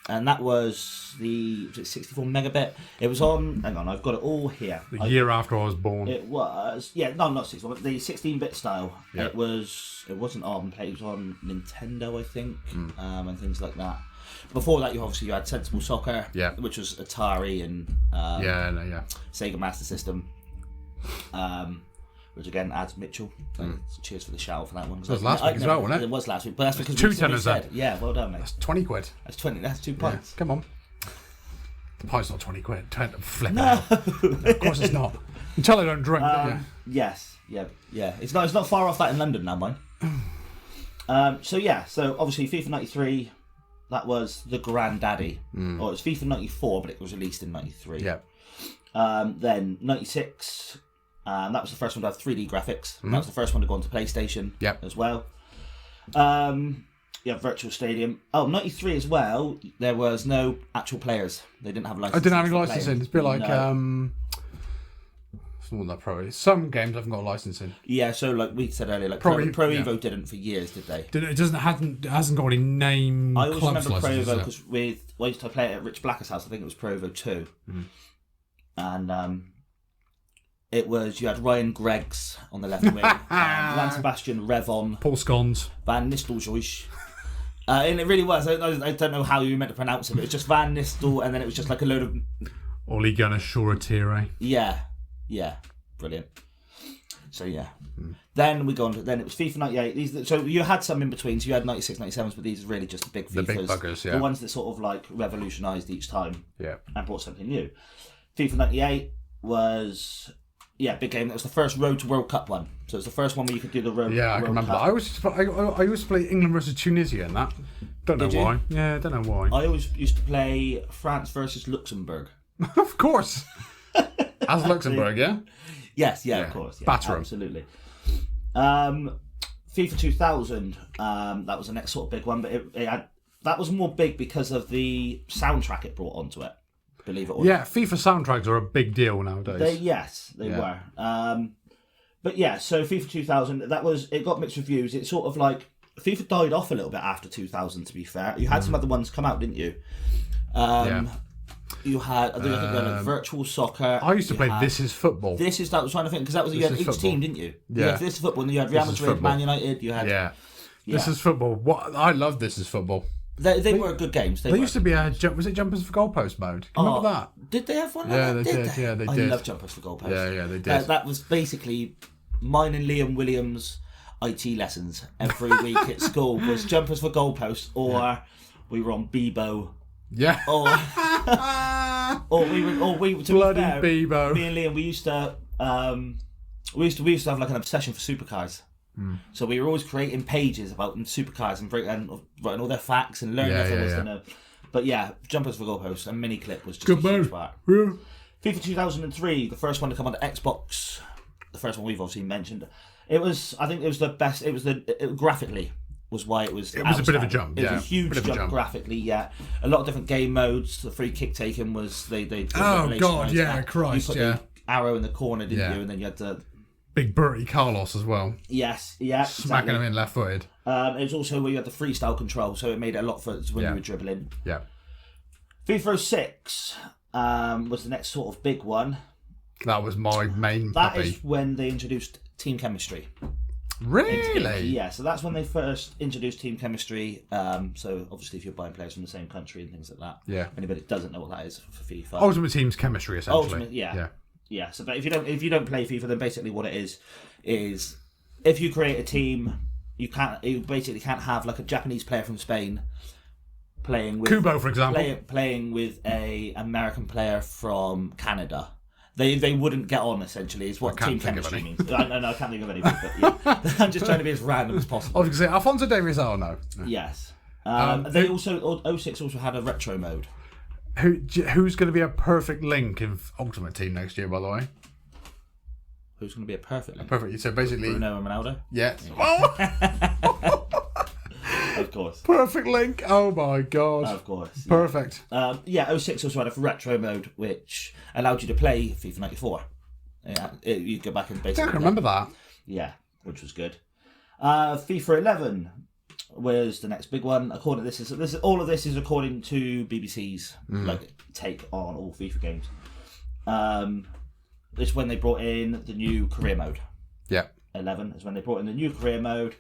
and that was the 64 megabit. It was on. Hang on, I've got it all here. The year after I was born. It was not 64, but the 16-bit style. Yeah. It wasn't on Play. It was on Nintendo, I think, and things like that. Before that, you had Sensible Soccer, which was Atari and Sega Master System. Which again adds Mitchell. Cheers for the shout for that one. It was last week as well, wasn't it? It was last week, but that's because two we tenors said. Yeah, well done, mate. That's 20 quid. That's 20. That's 2 pints. Yeah, come on. The pint's not 20 quid. Flip it out. Of course it's not. Until I don't drink. Yes. Yeah. It's not far off that in London now, mine. So obviously FIFA 93, that was the granddaddy. Or it was FIFA 94, but it was released in 93. Yeah. Then 96. That was the first one to have 3D graphics. That was the first one to go onto PlayStation as well. Virtual Stadium. 93 as well, there was no actual players. They didn't have licenses. I didn't have any licensing. It's a bit like... It's not that pro. Some games haven't got a licensing. Yeah, so like we said earlier, like Pro Evo didn't for years, did they? It hasn't got any name. I always remember Pro Evo because I used to play it at Rich Blacker's house. I think it was Pro Evo 2. And... you had Ryan Greggs on the left wing, and Juan Sebastian Revon, Paul Scones, Van Nistelrooy. And it really was. I don't know how you were meant to pronounce it, but it was just Van Nistel, and then it was just like a load of... Ole Gunnar Shoretire. Yeah. Brilliant. So, Then we go on to... Then it was FIFA 98. So you had some in between. So you had 96, 97s, but these are really just the big FIFAs. The big buggers, The ones that sort of like revolutionised each time. Yeah. And brought something new. FIFA 98 was... big game. That was the first Road to World Cup one. So it's the first one where you could do the Road. Yeah, I can remember that. I used to play England versus Tunisia in that. Don't know why. Yeah, don't know why. I always used to play France versus Luxembourg. Of course. As Luxembourg, yeah. Yes, of course. Yeah, batter 'em. Absolutely. FIFA 2000. That was the next sort of big one, but that was more big because of the soundtrack it brought onto it. Believe it or not. Yeah, FIFA soundtracks are a big deal nowadays. They were. So FIFA 2000, it got mixed reviews. It's sort of like FIFA died off a little bit after 2000. To be fair, you had some other ones come out, didn't you? You had Virtual Soccer. I used to play This Is Football. That was trying to think because that was you had each team, didn't you? Yeah. You had This Is Football, and you had Real Madrid, Man United. You had This Is Football. I love This Is Football. They were good games. There used to be was it Jumpers for Goalpost mode? Do you remember that? Did they have one? Yeah, like they that? did. Yeah, they I did. love Jumpers for Goalpost. Yeah, they did. That was basically mine and Liam Williams' IT lessons every week at school was Jumpers for Goalpost, or we were on Bebo. Yeah. Or we were to bloody be fair, Bebo. Me and Liam, we used to have like an obsession for supercars. So we were always creating pages about supercars and writing all their facts and learning everything to know. But Jumpers for Goalposts and Mini Clip was just good a huge part. Yeah. FIFA 2003, the first one to come on the Xbox, the first one we've obviously mentioned. I think it was the best. Graphically was why it was. It was a bit of a jump. It was a huge jump graphically. Yeah, a lot of different game modes. The free kick taking was they. Oh God! Yeah, Christ! You put the arrow in the corner, didn't you? And then you had the big Bertie Carlos as well. Yes, smacking him in left-footed. It was also where you had the freestyle control, so it made it a lot for when you were dribbling. Yeah. FIFA 06 was the next sort of big one. That was my main That puppy. is when they introduced team chemistry. Really? Yeah, so that's when they first introduced team chemistry. So obviously if you're buying players from the same country and things like that. Yeah. Anybody that doesn't know what that is for FIFA. Ultimate Team's chemistry, essentially. Yeah. So but if you don't play FIFA, then basically what it is if you create a team, you basically can't have like a Japanese player from Spain playing with Kubo, for example. Playing with a American player from Canada. They wouldn't get on, essentially, is what I team can't think of chemistry any. means. I can't think of any, but yeah. I'm just trying to be as random as I possible. was going to say, Alfonso Davies, no. Yes. They also, 06 also had a retro mode. Who's going to be a perfect link in Ultimate Team next year, by the way? Who's going to be a perfect link? Perfect. So basically... Bruno and Ronaldo? Yeah. Of course. Perfect link. Oh, my God. Of course. Yeah. Perfect. 06 also had a retro mode, which allowed you to play FIFA 94. Yeah, you go back and basically... I can remember that. Yeah, which was good. FIFA 11 was the next big one. According to this is all of this is according to BBC's take on all FIFA games. It's when they brought in the new career mode. Yeah. 11 is when they brought in the new career mode,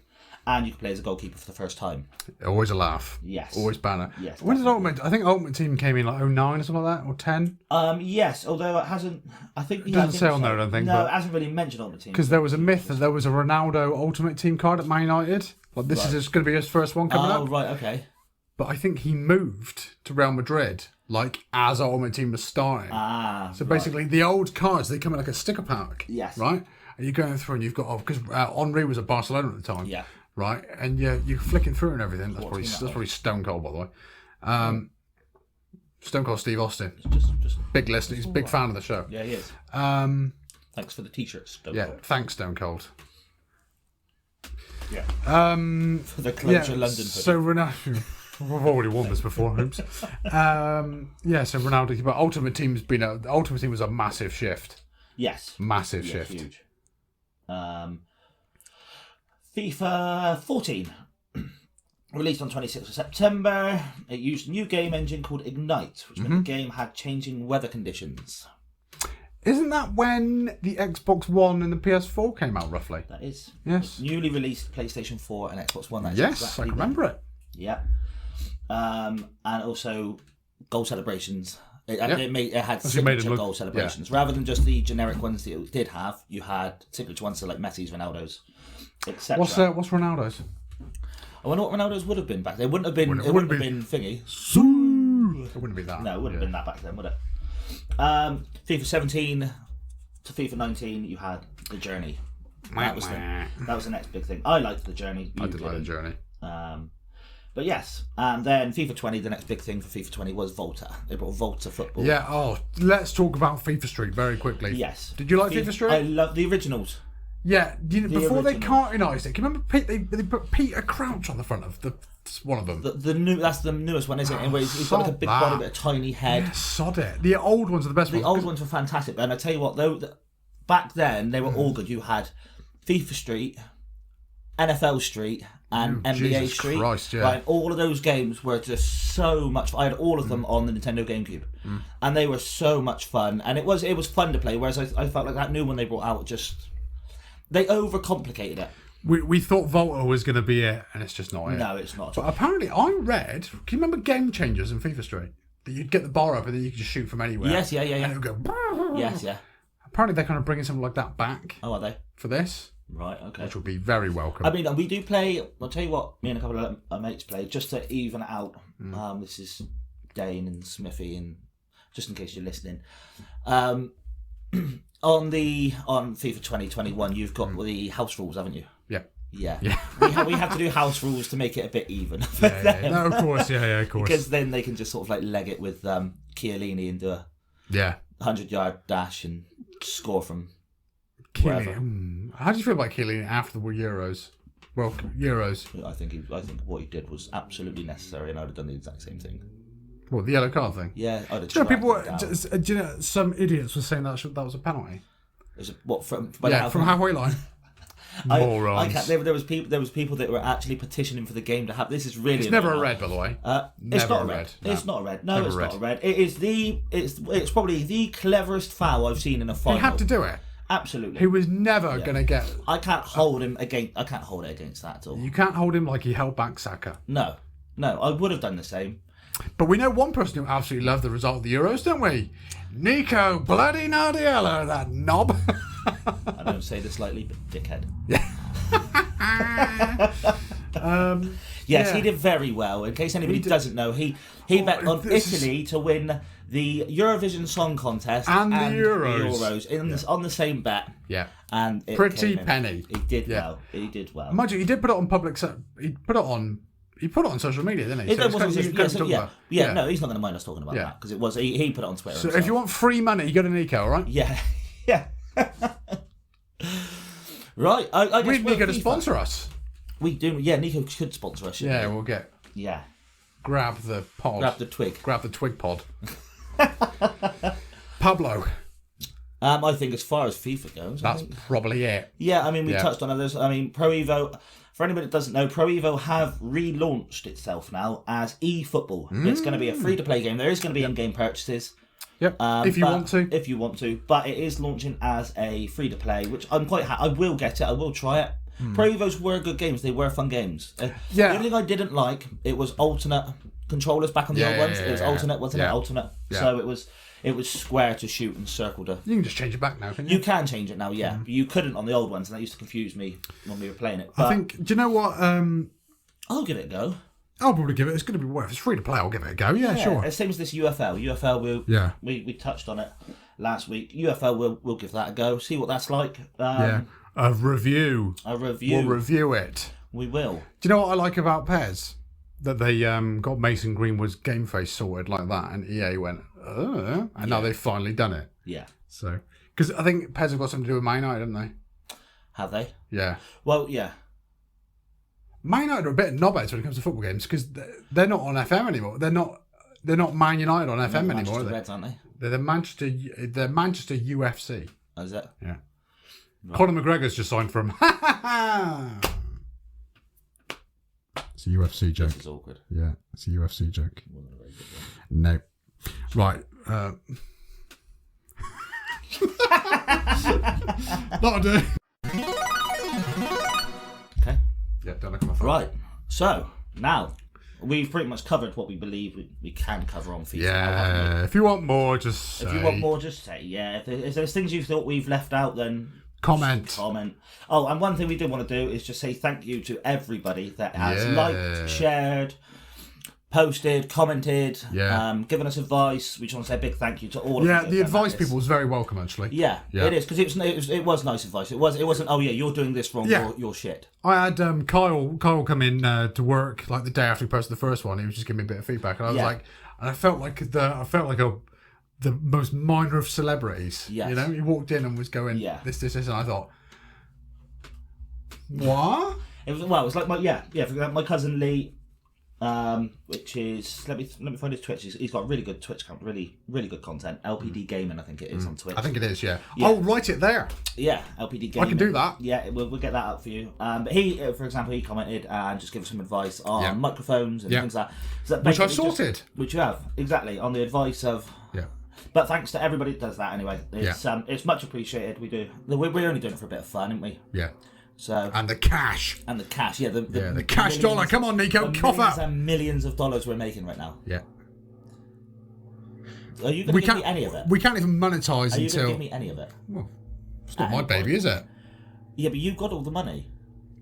and you can play as a goalkeeper for the first time. Always a laugh. Yes. Always banner. Yes. When did Ultimate? I think Ultimate Team came in like 09 or something like that, or 10. Yes, although it hasn't. I think It doesn't say on there, I don't think. No, but... it hasn't really mentioned Ultimate Team. Because there was a myth that there was a Ronaldo Ultimate Team card at Man United. Like this is just going to be his first one coming up. Oh, right, okay. But I think he moved to Real Madrid like as Ultimate Team was starting. So basically, the old cards, they come in like a sticker pack. Yes. Right? And you're going through and you've got, because Henry was at Barcelona at the time. Yeah. Right? And you're flicking through and everything. That's probably Stone Cold, by the way. Stone Cold Steve Austin. Just big listener. He's a big fan of the show. Yeah, he is. Thanks for the t-shirts, Stone Cold. Thanks, Stone Cold. Yeah. For the closer London hoodie. So Ronaldo, we've already won this before. Oops. So Ronaldo, but Ultimate Team's been Ultimate Team was a massive shift. Yes. Massive shift. Huge. FIFA 14 released on 26th of September. It used a new game engine called Ignite, which meant the game had changing weather conditions. Isn't that when the Xbox One and the PS4 came out, roughly? That is. Yes. Newly released PlayStation 4 and Xbox One. That is Yes, exactly I can remember it. Yeah. And also goal celebrations. It had signature goal celebrations. Rather than just the generic ones that it did have, you had signature ones, so like Messi's, Ronaldo's, etc. What's Ronaldo's? I wonder what Ronaldo's would have been back then. It wouldn't have been. It wouldn't have been thingy. It wouldn't be that. No, it wouldn't have been that back then, would it? FIFA 17 to FIFA 19, you had the journey. That was the next big thing. I liked the journey. I did like the journey. But yes, and then FIFA 20, the next big thing for FIFA 20 was Volta. They brought Volta football. Yeah. Let's talk about FIFA Street very quickly. Yes. Did you like FIFA Street? I love the originals. Yeah. Before they cartoonised it, can you remember they put Peter Crouch on the front of one of them? That's the newest one, isn't it? Where he's got like a big body with a tiny head. Yeah, sod it. The old ones are the best ones. The old ones were fantastic, and I tell you what, though, back then they were all good. You had FIFA Street, NFL Street, and NBA Jesus Street. Christ, yeah. Right, all of those games were just so much fun. I had all of them on the Nintendo GameCube, and they were so much fun. And it was fun to play. Whereas I felt like that new one they brought out they overcomplicated it. We thought Volta was going to be it, and it's just not it. No, it's not. But apparently, I read. Can you remember Game Changers in FIFA Street? That you'd get the bar up and then you could just shoot from anywhere. Yes, yeah. And it would go. Yes, yeah. Apparently, they're kind of bringing something like that back. Oh, are they? For this. Right, okay. Which would be very welcome. I mean, and we do play. I'll tell you what. Me and a couple of mates play just to even it out. This is Dane and Smithy, and just in case you're listening. On FIFA 2021, you've got the house rules, haven't you? Yeah. Yeah. we have to do house rules to make it a bit even. Yeah. No, of course. Yeah, of course. Because then they can just sort of like leg it with Chiellini and do a 100-yard dash and score from wherever. How do you feel about Chiellini after the Euros? Well, Euros. I think what he did was absolutely necessary, and I'd have done the exact same thing. What, the yellow card thing? Yeah, I'd have. Do you know some idiots were saying that was a penalty? Is it what from halfway line? Morons. There was people that were actually petitioning for the game to have. This is really. It's never a red, by the way. It's not a red. No. It's not a red. No, it's not a red. It is it's probably the cleverest foul I've seen in a final. He had to do it. Absolutely. He was never going to get. I can't hold him against. I can't hold it against that at all. You can't hold him like he held back Saka. No. I would have done the same. But we know one person who absolutely loved the result of the Euros, don't we? Nico bloody Nardiello, that knob. I don't say this lightly, but dickhead. Yes, he did very well. In case anybody doesn't know, he bet on Italy to win the Eurovision Song Contest and the Euros, on the same bet. Yeah, and it pretty penny. He did well. He did well. Mind you, he did put it on public. He put it on social media, didn't he? No, he's not going to mind us talking about that because it was he put it on Twitter. So if you want free money, you go to Nico, all right? Yeah. Right. I we need Nico to sponsor us. We do. Yeah, Nico should sponsor us. Yeah, we'll get. Yeah. Grab the pod. Grab the twig. Grab the twig pod. Pablo. I think as far as FIFA goes, that's probably it. Yeah, I mean, we touched on others. I mean, Pro Evo, for anybody that doesn't know, Pro Evo have relaunched itself now as eFootball. It's going to be a free-to-play game. There is going to be in-game purchases. Yep, if you want to. If you want to. But it is launching as a free-to-play, which I'm quite happy. I will get it. I will try it. Pro Evos were good games. They were fun games. The only thing I didn't like, it was alternate controllers back on the old ones. It was alternate, wasn't it? Alternate. Yeah. So it was square to shoot and circle to... You can just change it back now, can't you? You can change it now, yeah. But you couldn't on the old ones, and that used to confuse me when we were playing it. But I think... Do you know what... I'll give it a go. I'll probably give it... It's going to be... Well, if it's free to play, I'll give it a go. Yeah, sure. It's same as this UFL. UFL, we touched on it last week. UFL, we'll give that a go. See what that's like. A review. We'll review it. We will. Do you know what I like about PES? That they got Mason Greenwood's game face sorted like that, and EA went, and now they've finally done it. Yeah. So, because I think PES have got something to do with Man United, haven't they? Have they? Yeah. Well, yeah. Man United are a bit knobheads when it comes to football games because they're not on FM anymore. They're not Man United on FM anymore. Manchester Reds, aren't they? They're the Manchester UFC. Oh, is it? Yeah. Right. Conor McGregor's just signed from. It's a UFC joke. This is awkward. Yeah, it's a UFC joke. No. Right. That'll do. Okay. Yeah, don't look at my phone. Right. So, now, we've pretty much covered what we believe we can cover on FIFA. Yeah, if you want more, just say. If you want more, just say. Yeah, if there's things you thought we've left out, then... Comment. Oh, and one thing we did want to do is just say thank you to everybody that has liked, shared, posted, commented, given us advice. We just want to say a big thank you to all of you. Yeah, the advice people was very welcome, actually. Yeah, it is, because it was nice advice. It wasn't, oh yeah, you're doing this wrong, you're shit. I had Kyle come in to work like the day after he posted the first one. He was just giving me a bit of feedback, and I was like, and I felt like the most minor of celebrities. Yes. You know, he walked in and was going, this, and I thought, what? It was like my cousin Lee, which is let me find his Twitch. He's got a really good Twitch account, really good content. LPD Gaming, I think it is on Twitch. I think it is, yeah. Oh, write it there. Yeah, LPD Gaming. I can do that. Yeah, we'll get that up for you. But he, for example, he commented and just gave us some advice on microphones and things like that. So which I've sorted. Which you have, exactly, on the advice of... Yeah. But thanks to everybody that does that anyway. It's much appreciated. We're only doing it for a bit of fun, aren't we? Yeah. So and the cash. The cash, the cash dollar. Come on, Nico, cough up. And millions of dollars we're making right now. Yeah. Are you going to give me any of it? We can't even monetize until... Are you going to give me any of it? Well, it's not my baby, is it? Yeah, but you've got all the money.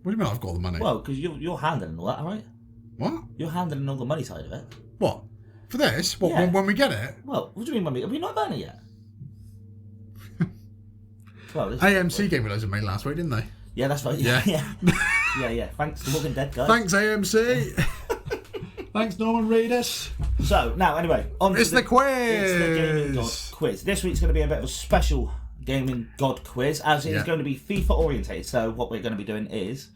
What do you mean I've got all the money? Well, because you're handling all that, all right? What? You're handling all the money side of it. What? For this? What, when we get it? Well, what do you mean, have we not done it yet? Well, AMC gave me loads of money last week, didn't they? Yeah, that's right. Yeah. Yeah. Thanks to Walking Dead, guys. Thanks, AMC. Thanks, Norman Reedus. So, now, anyway. It's the quiz. It's the Gaming God quiz. This week's going to be a bit of a special Gaming God quiz, as it is going to be FIFA orientated. So, what we're going to be doing is...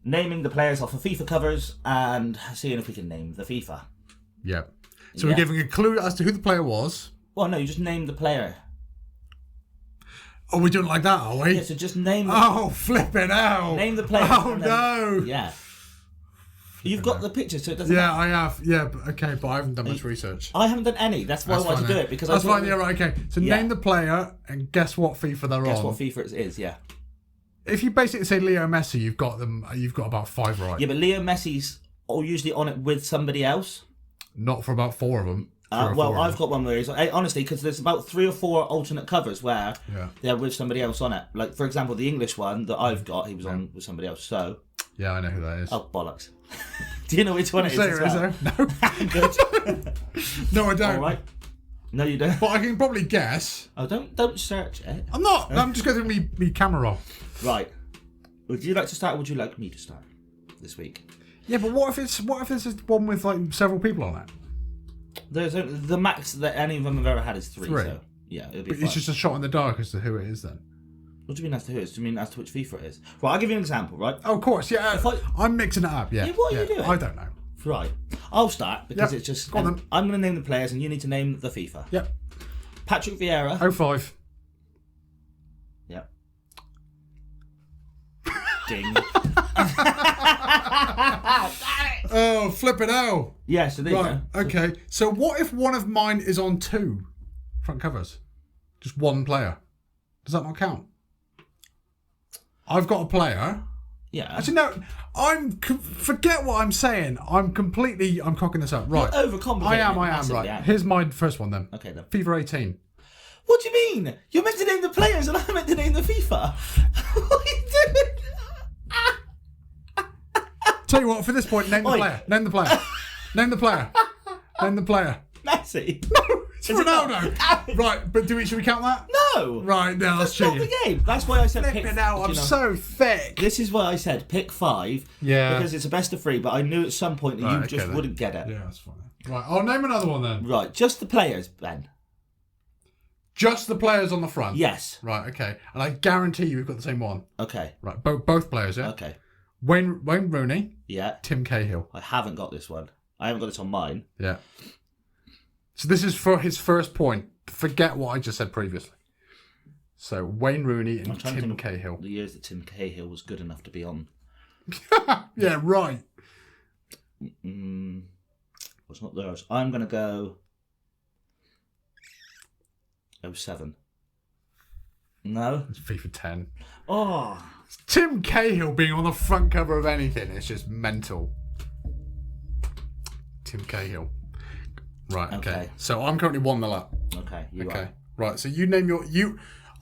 naming the players off of FIFA covers and seeing if we can name the FIFA. Yeah. So we're giving a clue as to who the player was. Well, no, you just name the player. Oh, we're doing it like that, are we? Yeah, so just name... Oh, flip it out. Name the player. Oh, no. Yeah. You've got the picture, so it doesn't matter. I have. Yeah, but I haven't done much research. I haven't done any. That's why I wanted to do it. Because that's fine, yeah, right, okay. So name the player and guess what FIFA they're on. Guess what FIFA it is, yeah. If you basically say Leo Messi, you've got about 5 right. Yeah, but Leo Messi's usually on it with somebody else. Not for about 4 of them. Well, I've got one where he's... honestly, because there's about 3 or 4 alternate covers where they're with somebody else on it. Like, for example, the English one that I've got, he was on with somebody else. So... Yeah, I know who that is. Oh, bollocks. Do you know which one it is Say as it is, well? No. No, I don't. All right. No, you don't. But I can probably guess. Oh, don't search it. I'm not. I'm just going through me camera roll. Right. Would you like to start or would you like me to start this week? Yeah, but what if it's one with like several people on it? The max that any of them have ever had is 3. Three. So yeah, it'll be But fine. it's just a shot in the dark as to who it is then. What do you mean as to who it is? Do you mean as to which FIFA it is? Right, I'll give you an example, right? Oh, of course, yeah. I'm mixing it up, yeah. Yeah, what are you doing? I don't know. Right. I'll start because Yep. it's just... Go on then. I'm going to name the players and you need to name the FIFA. Yep. Patrick Vieira. 05. Yep. Ding. Oh, flip it out. Yeah, so there you Right, go. okay. So what if one of mine is on 2 front covers? Just one player. Does that not count? I've got a player. Yeah. Actually, no. Forget what I'm saying. I'm cocking this up. Right. You're overcomplicating I am, it massively, right. aren't you? Here's my first one then. Okay then. FIFA 18. What do you mean? You're meant to name the players and I'm meant to name the FIFA. What are you doing? Tell you what, for this point, name the Oi. player. Name the player. Name the player. Name the player. Messi. It's Is it Ronaldo. not? Right, but should we count that? No. Right, no, that's That's not cheating. the game. That's why I said pick. Flipping out, you I'm know. so thick. This is why I said pick 5. Yeah. Because it's a best of 3, but I knew at some point that Right, you okay just then. wouldn't get it. Yeah, that's fine. Right, I'll name another one then. Right, just the players, Ben. Just the players on the front. Yes. Right, okay. And I guarantee you we've got the same one. Okay. Right, both players, yeah? Okay. Wayne Rooney, Yeah. Tim Cahill. I haven't got this one. I haven't got this on mine. Yeah. So this is for his first point. Forget what I just said previously. So Wayne Rooney I'm and trying to Tim think of Cahill. the years that Tim Cahill was good enough to be on. Yeah, right. What's not theirs? I'm going to go 07. No? It's FIFA 10. Oh. Tim Cahill being on the front cover of anything is just mental. Tim Cahill. Right, okay. So I'm currently 1-0 up. Okay, you Okay. are. Right, so you name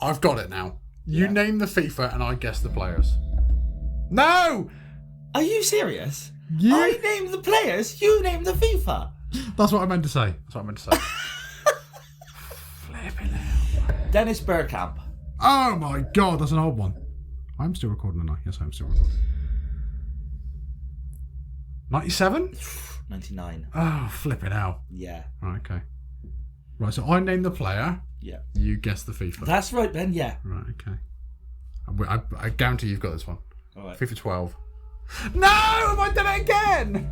I've got it now. You name the FIFA and I guess the players. No! Are you serious? You- I named the players, you named the FIFA. That's what I meant to say. Flipping hell. Dennis Bergkamp. Oh my god, that's an old one. I'm still recording tonight. Yes, I'm still recording. 97? 99. Oh, flipping hell. Yeah. Right, okay. Right, so I name the player. Yeah. You guess the FIFA. That's right, Ben, yeah. Right, okay. I guarantee you've got this one. All right. FIFA 12. No! Have I done it again?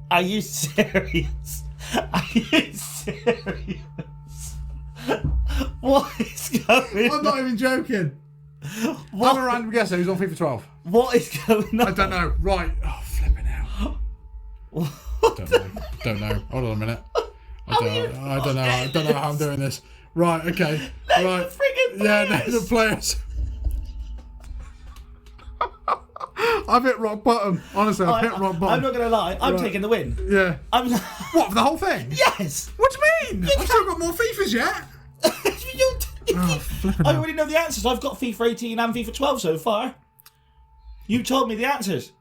Are you serious? Are you serious? What is going I'm on? not even joking. What, I'm a random guesser who's on FIFA 12. what is going on? I don't know. Right. Oh, flipping hell. Don't know. Hold on a minute. I don't know how I'm doing this. Right, okay. Name Right. the friggin' Yeah, players. name the players. I've hit rock bottom. Honestly, I've hit rock I'm bottom. not going to lie, I'm Right. taking the win. Yeah. I'm What, for the whole thing? Yes! What do you mean? I've still got more FIFAs yet. Flipping I hell. already know the answers. I've got FIFA 18 and FIFA 12 so far. You told me the answers.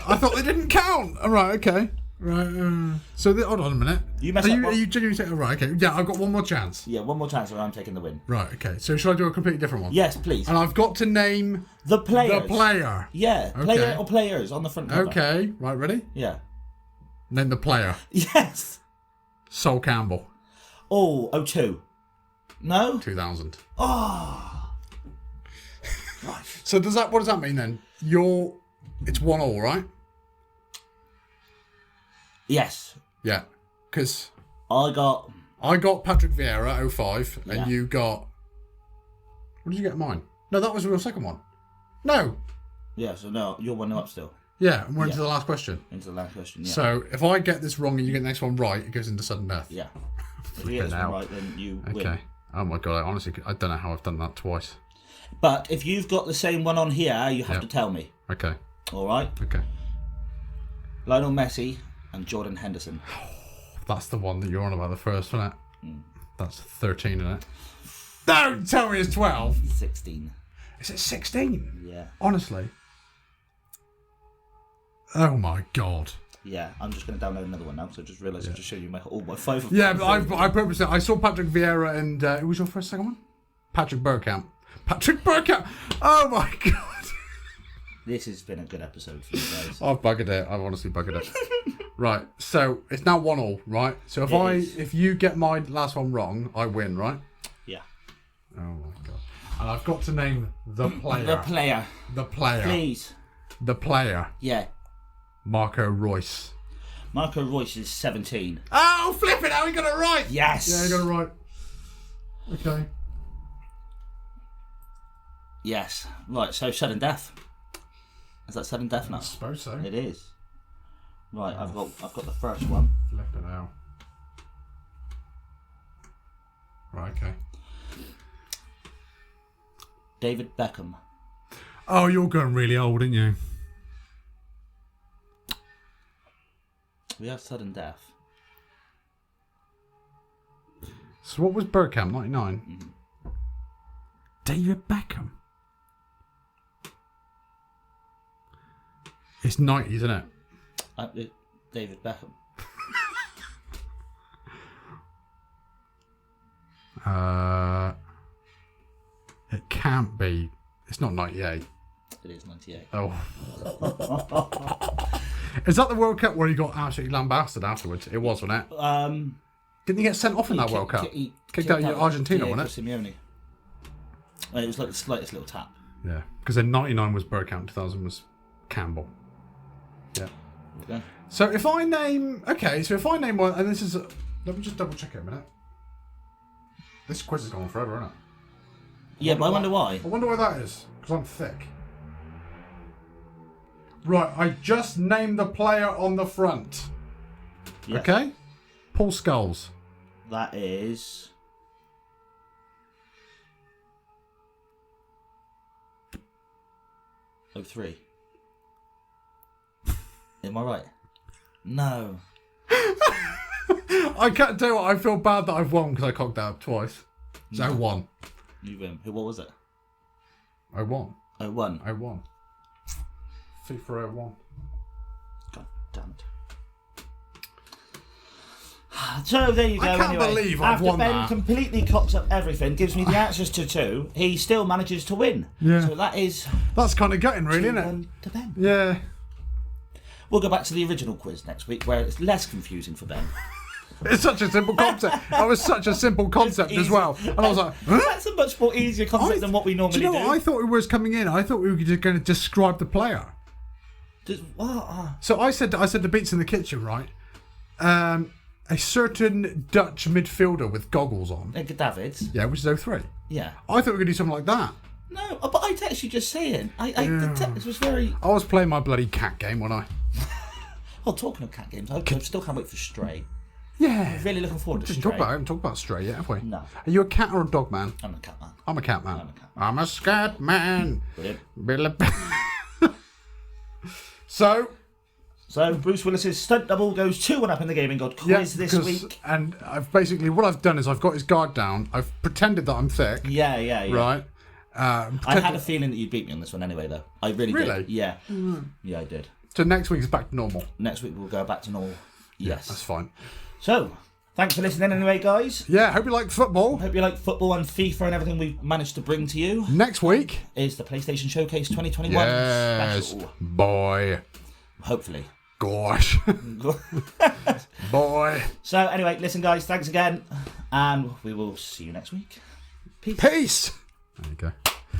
I thought they didn't count. All right, okay. Right. Hold on a minute. You messed are up you, one. are you genuinely saying? Right, okay. Yeah, I've got one more chance. Yeah, one more chance and I'm taking the win. Right, okay. So should I do a completely different one? Yes, please. And I've got to name The players. the player. Yeah, Okay. player or players on the front cover. Okay. Right, ready? Yeah. Name the player. Yes. Sol Campbell. Oh, 02. No? 2000. Oh. Right. So what does that mean then? It's 1-1, right? Yes. Yeah. Because I got... I got Patrick Vieira 05 Yeah. and you got... What did you get mine? No, that was your second one. No. Yeah, so no, you're 1-0 up still. Yeah, and we're into Yeah. the last question. Into the last question, yeah. So if I get this wrong and you get the next one right, it goes into sudden death. Yeah. If you get this one hell. right, then you Okay. win. Oh my god, I don't know how I've done that twice. But if you've got the same one on here, you have Yeah. to tell me. Okay. All right? Okay. Lionel Messi and Jordan Henderson. That's the one that you're on about, the first one, isn't it? Mm. That's 13, isn't it? Don't tell me it's 12. 16. Is it 16? Yeah. Honestly. Oh my god. Yeah, I'm just going to download another one now, because I just realised I just showed you all my 5 of Yeah, but I purposely... I saw Patrick Vieira and... who was your second one? Patrick Bergkamp. Patrick Bergkamp! Oh my god. This has been a good episode for you guys. I've buggered it. I've honestly buggered it. Right, so it's now 1-1, right? So if you get my last one wrong, I win, right? Yeah. Oh my god. And I've got to name the player. The player. The player. Please. The player. Yeah. Marco Reus. Marco Reus is 17. Oh, flip it! How we got it right? Yes. Yeah, you got it right. Okay. Yes. Right, so sudden death. Is that sudden death now? I suppose so. It is. Right, I've got the first one. Flip it out. Right, okay. David Beckham. Oh, you're going really old, aren't you? We have sudden death. So what was Bergkamp, 99? Mm-hmm. David Beckham? It's 90s, isn't it? David Beckham. It can't be. It's not 98. It is 98. Oh. Is that the World Cup where he got absolutely lambasted afterwards? It was, wasn't it? Didn't he get sent off in that World Cup? He kicked out Argentina, wasn't it? Simeone. And it was like the slightest little tap. Yeah, because then 99 was Bergkamp, 2000 was Campbell. Yeah. Okay. So if I name... Okay, so if I name one... And this is... let me just double check it a minute. This quiz is going on forever, isn't it? Yeah, but I wonder why. I wonder why that is. Because I'm thick. Right, I just named the player on the front. Yes. Okay? Paul Scholes. That is... Oh, 03. Am I right? No. I can't tell you what, I feel bad that I've won because I cocked that up twice. So I won. You win. What was it? I won. 01. I won. FIFA 01. God damn it. So there you go. I can't believe I've won that. After Ben that. completely cocks up everything, gives me the answers to 2, he still manages to win. Yeah. So that is... That's kind of gutting, really, isn't it? To Ben. Yeah. We'll go back to the original quiz next week, where it's less confusing for Ben. It's such a simple concept. That was such a simple concept as well. And I was like, huh? That's a much more easier concept than what we normally do. Do you know what I thought we was coming in? I thought we were just going to describe the player. What? So I said to Beats in the Kitchen, right? A certain Dutch midfielder with goggles on. Davids. Yeah, which is 03. Yeah. I thought we were going to do something like that. No, but I text you just saying. The text was very... I was playing my bloody cat game, wasn't I? Well, talking of cat games, I still can't wait for Stray. Yeah. I'm really looking forward to Stray. I haven't talked about Stray yet, have we? No. Are you a cat or a dog man? I'm a cat man. I'm a cat man. I'm a cat man. I'm a scat man. Brilliant. So Bruce Willis's stunt double goes 2-1 up in the Gaming God quiz this week. And I've basically, what I've done is I've got his guard down. I've pretended that I'm thick. Yeah. Right. I had a feeling that you'd beat me on this one anyway, though. I really did. Yeah. Yeah, I did. So next week's back to normal. Next week we'll go back to normal. Yes. That's fine. So, thanks for listening anyway, guys. Yeah, hope you like football. Hope you like football and FIFA and everything we've managed to bring to you. Next week is the PlayStation Showcase 2021 special. Boy. Hopefully. Gosh. Boy. So, anyway, listen, guys, thanks again. And we will see you next week. Peace. Peace. There you go.